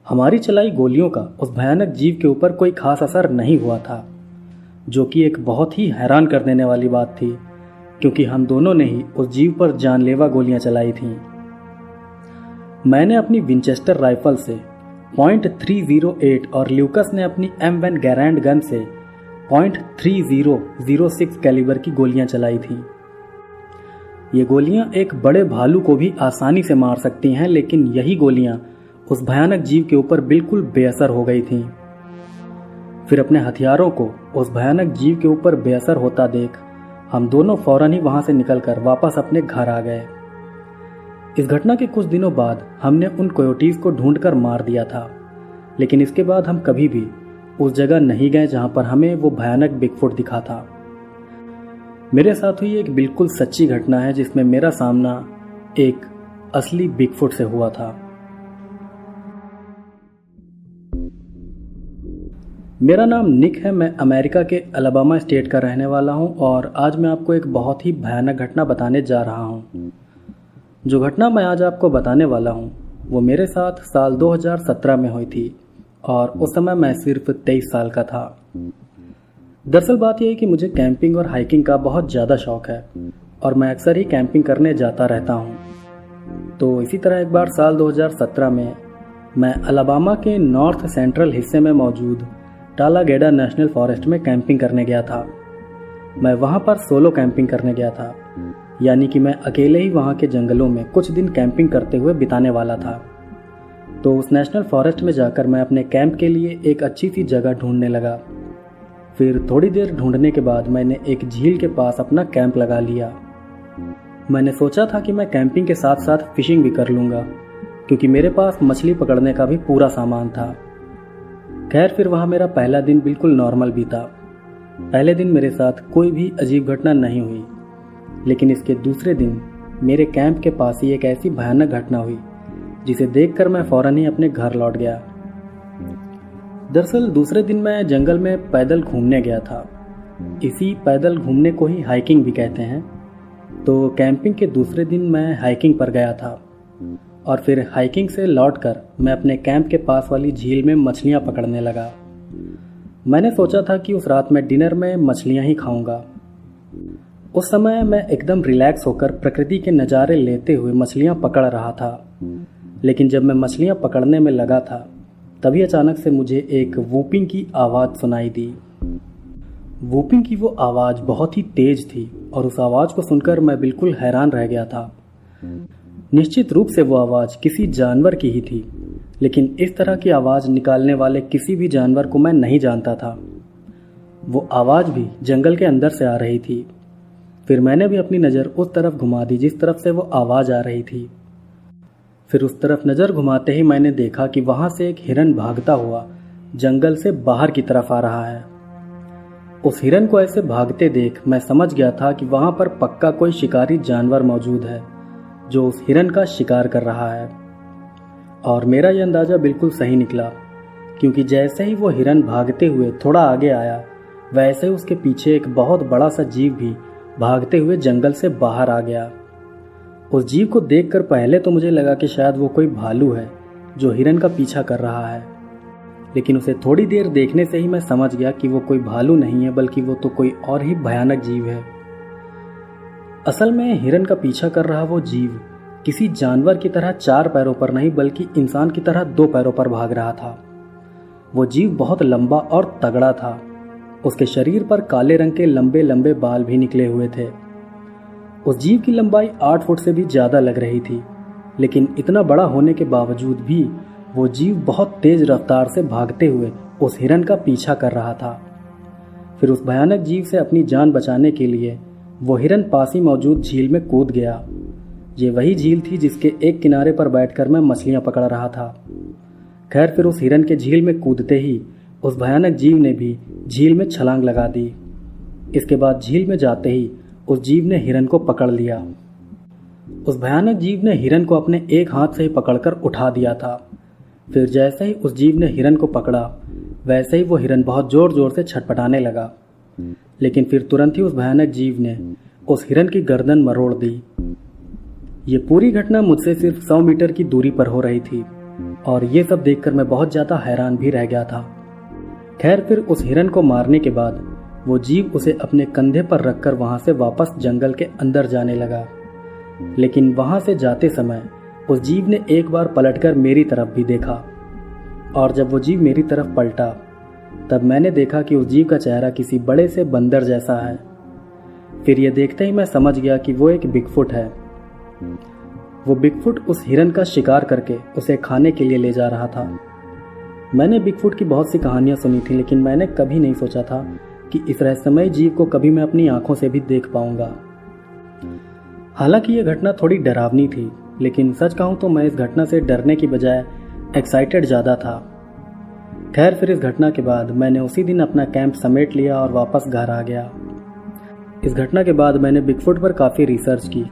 S2: हमारी चलाई गोलियों का उस भयानक जीव के ऊपर कोई खास असर नहीं हुआ था, जो कि एक बहुत ही हैरान कर देने वाली बात थी, क्योंकि हम दोनों ने ही उस जीव पर जानलेवा गोलियां चलाई थीं। मैंने अपनी विंचेस्टर राइफल से .308 और ल्यूकस ने अपनी M1 गैरेंड गन से .3006 कैलिबर की गोलियां चलाई थीं। ये गोलियां एक बड़े भालू को भी आसानी से मार सकती हैं, लेकिन यही गोलियां उस भयानक जीव के ऊपर बिल्कुल बेअसर हो गई थीं। फिर अपने हथियारों को उस भयानक जीव के ऊपर बेअसर होता देख हम दोनों फौरन ही वहां से निकलकर वापस अपने घर आ गए। इस घटना के कुछ दिनों बाद हमने उन कोयोटीज को ढूंढकर मार दिया था, लेकिन इसके बाद हम कभी भी उस जगह नहीं गए जहां पर हमें वो भयानक बिगफुट दिखा था। मेरे साथ हुई एक बिल्कुल सच्ची घटना है जिसमें मेरा सामना एक असली बिगफुट से हुआ था। मेरा नाम निक है। मैं अमेरिका के अलाबामा स्टेट का रहने वाला हूं और आज मैं आपको एक बहुत ही भयानक घटना बताने जा रहा हूं। जो घटना मैं आज आपको बताने वाला हूं वो मेरे साथ साल 2017 में हुई थी और उस समय मैं सिर्फ 23 साल का था। दरअसल बात यह है कि मुझे कैंपिंग और हाइकिंग का बहुत ज़्यादा शौक है और मैं अक्सर ही कैंपिंग करने जाता रहता हूँ। तो इसी तरह एक बार साल 2017 में मैं अलाबामा के नॉर्थ सेंट्रल हिस्से में मौजूद टालागेडा नेशनल फॉरेस्ट में कैंपिंग करने गया था। मैं वहाँ पर सोलो कैंपिंग करने गया था, यानी कि मैं अकेले ही वहाँ के जंगलों में कुछ दिन कैंपिंग करते हुए बिताने वाला था। तो उस नेशनल फॉरेस्ट में जाकर मैं अपने कैंप के लिए एक अच्छी सी जगह ढूंढने लगा। फिर थोड़ी देर ढूंढने के बाद मैंने एक झील के पास अपना कैंप लगा लिया। मैंने सोचा था कि मैं कैंपिंग के साथ साथ फिशिंग भी कर लूँगा क्योंकि मेरे पास मछली पकड़ने का भी पूरा सामान था। खैर फिर वहाँ मेरा पहला दिन बिल्कुल नॉर्मल बीता। पहले दिन मेरे साथ कोई भी अजीब घटना नहीं हुई, लेकिन इसके दूसरे दिन मेरे कैंप के पास ही एक ऐसी भयानक घटना हुई जिसे देखकर मैं फौरन ही अपने घर लौट गया। दरअसल दूसरे दिन मैं जंगल में पैदल घूमने गया था। इसी पैदल घूमने को ही हाइकिंग भी कहते हैं। तो कैंपिंग के दूसरे दिन मैं हाइकिंग पर गया था और फिर हाइकिंग से लौटकर मैं अपने कैंप के पास वाली झील में मछलियां पकड़ने लगा। मैंने सोचा था कि उस रात मैं डिनर में मछलियां ही खाऊंगा। उस समय मैं एकदम रिलैक्स होकर प्रकृति के नज़ारे लेते हुए मछलियां पकड़ रहा था। लेकिन जब मैं मछलियां पकड़ने में लगा था तभी अचानक से मुझे एक वूपिंग की आवाज़ सुनाई दी। वूपिंग की वो आवाज़ बहुत ही तेज थी और उस आवाज़ को सुनकर मैं बिल्कुल हैरान रह गया था। निश्चित रूप से वो आवाज़ किसी जानवर की ही थी, लेकिन इस तरह की आवाज़ निकालने वाले किसी भी जानवर को मैं नहीं जानता था। वो आवाज़ भी जंगल के अंदर से आ रही थी। फिर मैंने भी अपनी नज़र उस तरफ घुमा दी जिस तरफ से वो आवाज़ आ रही थी। फिर उस तरफ नज़र घुमाते ही मैंने देखा कि वहाँ से एक हिरन भागता हुआ जंगल से बाहर की तरफ आ रहा है। उस हिरन को ऐसे भागते देख मैं समझ गया था कि वहाँ पर पक्का कोई शिकारी जानवर मौजूद है जो उस हिरन का शिकार कर रहा है। और मेरा यह अंदाज़ा बिल्कुल सही निकला, क्योंकि जैसे ही वो हिरन भागते हुए थोड़ा आगे आया वैसे ही उसके पीछे एक बहुत बड़ा सा जीव भी भागते हुए जंगल से बाहर आ गया। उस जीव को देखकर पहले तो मुझे लगा कि शायद वो कोई भालू है जो हिरन का पीछा कर रहा है, लेकिन उसे थोड़ी देर देखने से ही मैं समझ गया कि वो कोई भालू नहीं है बल्कि वो तो कोई और ही भयानक जीव है। असल में हिरन का पीछा कर रहा वो जीव किसी जानवर की तरह 4 पैरों पर नहीं बल्कि इंसान की तरह 2 पैरों पर भाग रहा था। वो जीव बहुत लंबा और तगड़ा था। उसके शरीर पर काले रंग के लंबे लंबे बाल भी निकले हुए थे। उस जीव की लंबाई 8 फुट से भी ज़्यादा लग रही थी, लेकिन इतना बड़ा होने के बावजूद भी वो जीव बहुत तेज रफ्तार से भागते हुए उस हिरन का पीछा कर रहा था। फिर उस भयानक जीव से अपनी जान बचाने के लिए वो हिरन पास ही मौजूद झील में कूद गया। ये वही झील थी जिसके एक किनारे पर बैठकर मैं मछलियां पकड़ रहा था। खैर फिर उस हिरन के झील में कूदते ही उस भयानक जीव ने भी झील में छलांग लगा दी। इसके बाद झील में जाते ही उस जीव ने हिरन को पकड़ लिया। उस भयानक जीव ने हिरन को अपने एक हाथ से ही पकड़कर उठा दिया था। फिर जैसे ही उस जीव ने हिरन को पकड़ा वैसे ही वो हिरन बहुत जोर जोर से छटपटाने लगा, लेकिन फिर तुरंत ही उस भयानक जीव ने उस हिरन की गर्दन मरोड़ दी। ये पूरी घटना मुझसे सिर्फ 100 मीटर की दूरी पर हो रही थी और ये सब देखकर मैं बहुत ज़्यादा हैरान भी रह गया था। खैर फिर उस हिरन को मारने के बाद वो जीव उसे अपने कंधे पर रखकर वहाँ से वापस जंगल के अंदर जाने लगा, लेकिन वहाँ से जाते समय उस जीव ने एक बार पलटकर मेरी तरफ भी देखा और जब वो जीव मेरी तरफ पलटा तब मैंने देखा कि उस जीव का चेहरा किसी बड़े से बंदर जैसा है। फिर ये देखते ही मैं समझ गया कि वो एक बिगफुट है। वो बिगफुट उस हिरन का शिकार करके उसे खाने के लिए ले जा रहा था। मैंने बिगफुट की बहुत सी कहानियां सुनी थी, लेकिन मैंने कभी नहीं सोचा था कि इस रहस्यमय जीव को कभी मैं अपनी आंखों से भी देख पाऊंगा। हालांकि यह घटना थोड़ी डरावनी थी, लेकिन सच कहूं तो मैं इस घटना से डरने की बजाय एक्साइटेड ज़्यादा था। खैर फिर इस घटना के बाद मैंने उसी दिन अपना कैंप समेट लिया और वापस घर आ गया। इस घटना के बाद मैंने बिगफुट पर काफ़ी रिसर्च की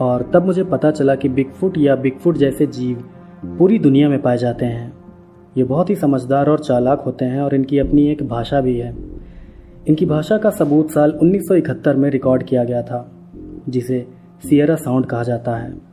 S2: और तब मुझे पता चला कि बिगफुट या बिगफुट जैसे जीव पूरी दुनिया में पाए जाते हैं। ये बहुत ही समझदार और चालाक होते हैं और इनकी अपनी एक भाषा भी है। इनकी भाषा का सबूत साल 1971 में रिकॉर्ड किया गया था, जिसे सियरा साउंड कहा जाता है।